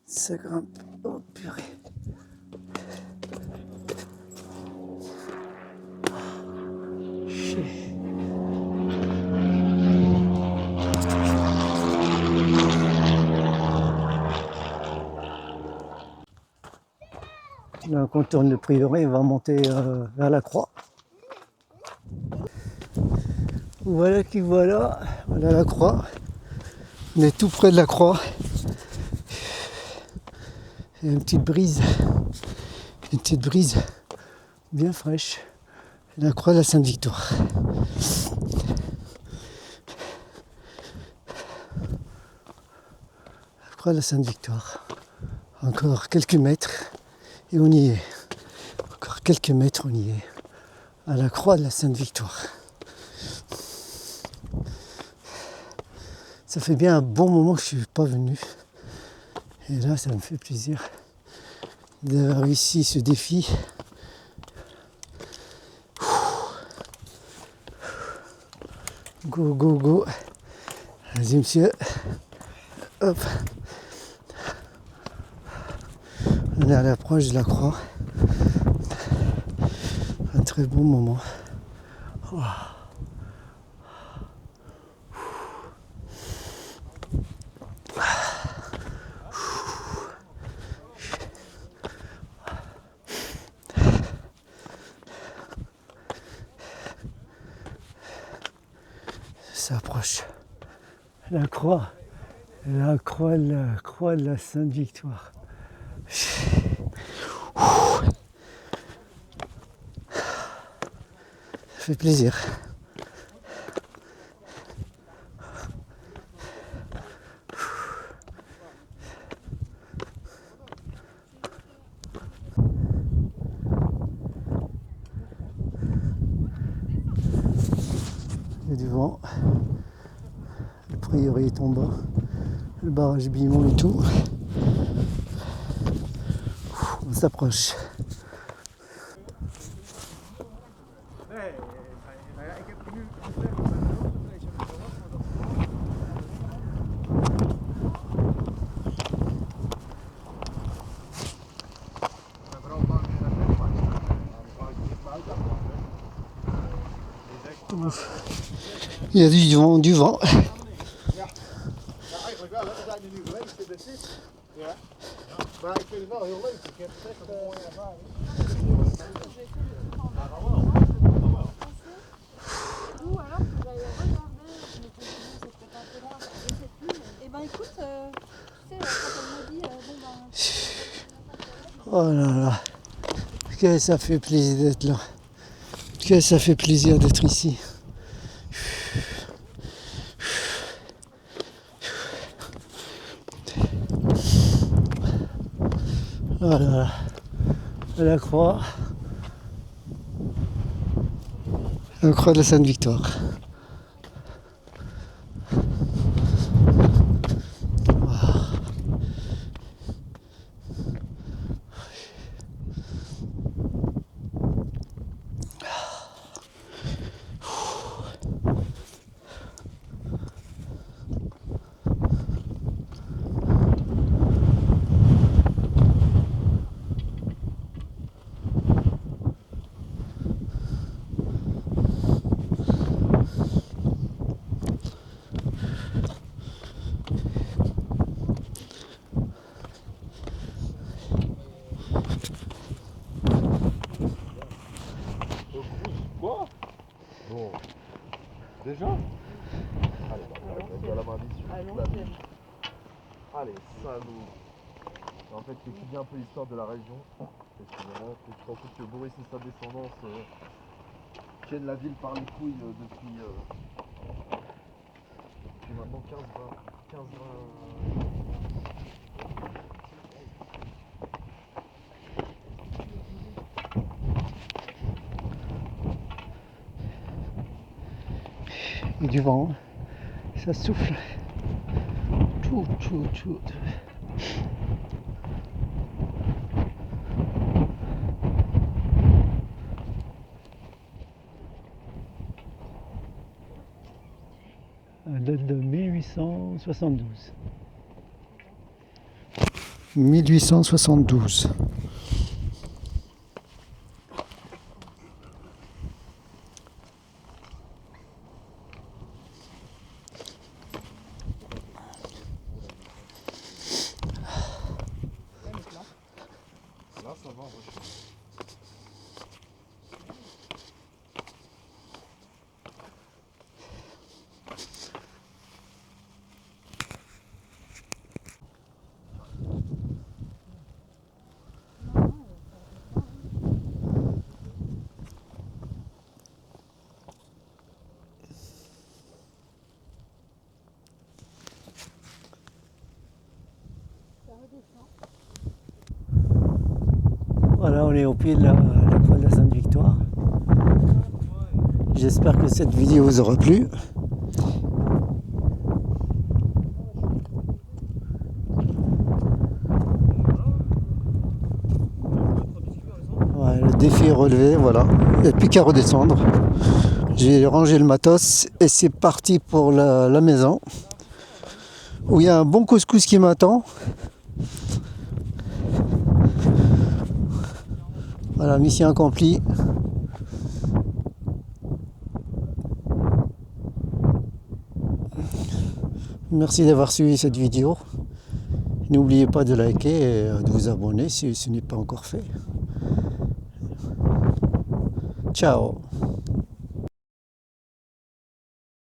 Ça grimpe. Oh purée. Chier. Là, on contourne le prieuré, on va monter vers la croix. Voilà qui voilà, voilà la croix. On est tout près de la croix. Il y a une petite brise bien fraîche. La croix de la Sainte-Victoire. La croix de la Sainte-Victoire. Encore quelques mètres et on y est. Encore quelques mètres, on y est. À la croix de la Sainte-Victoire. Ça fait bien un bon moment que je ne suis pas venu. Et là, ça me fait plaisir d'avoir réussi ce défi. Go, go, go. Vas-y, monsieur. Hop. On est à l'approche de la croix. Un très bon moment. Oh. Ça approche. La croix de la Sainte-Victoire. Ça fait plaisir. voyez tout en bas. Le barrage Bimont et tout. On s'approche. Il y a du vent, du vent. Eigenlijk wel, hè? We zijn er nu geweest in de zit. Ja. Maar ik vind het wel heel leuk. Ik heb het echt een mooie ervaring. Ou alors que j'allais regarder, je me suis dit, c'est peut-être un peu loin, je sais plus. Et ben écoute, tu sais, quand elle m'a dit, bon ben. Oh là là. Que ça fait plaisir d'être là. Que ça fait plaisir d'être ici. Voilà, la croix de la Sainte-Victoire. Quoi? Bon. Déjà? Allez, on va la main dessus. Allez, salaud. En fait, tu étudies un peu l'histoire de la région. Excusez-moi, tu te rends compte que Boris et sa descendance tiennent la ville par les couilles depuis maintenant 15-20. Et du vent, ça souffle. Tchou, tchou, tchou. Elle date de 1872. 1872. Là, ça va, ouais. Voilà, on est au pied de la croix de la Sainte-Victoire. J'espère que cette vidéo vous aura plu. Ouais, le défi est relevé, voilà. Il n'y a plus qu'à redescendre. J'ai rangé le matos et c'est parti pour la maison. Où il y a un bon couscous qui m'attend. Voilà, mission accomplie. Merci d'avoir suivi cette vidéo. N'oubliez pas de liker et de vous abonner si ce n'est pas encore fait. Ciao!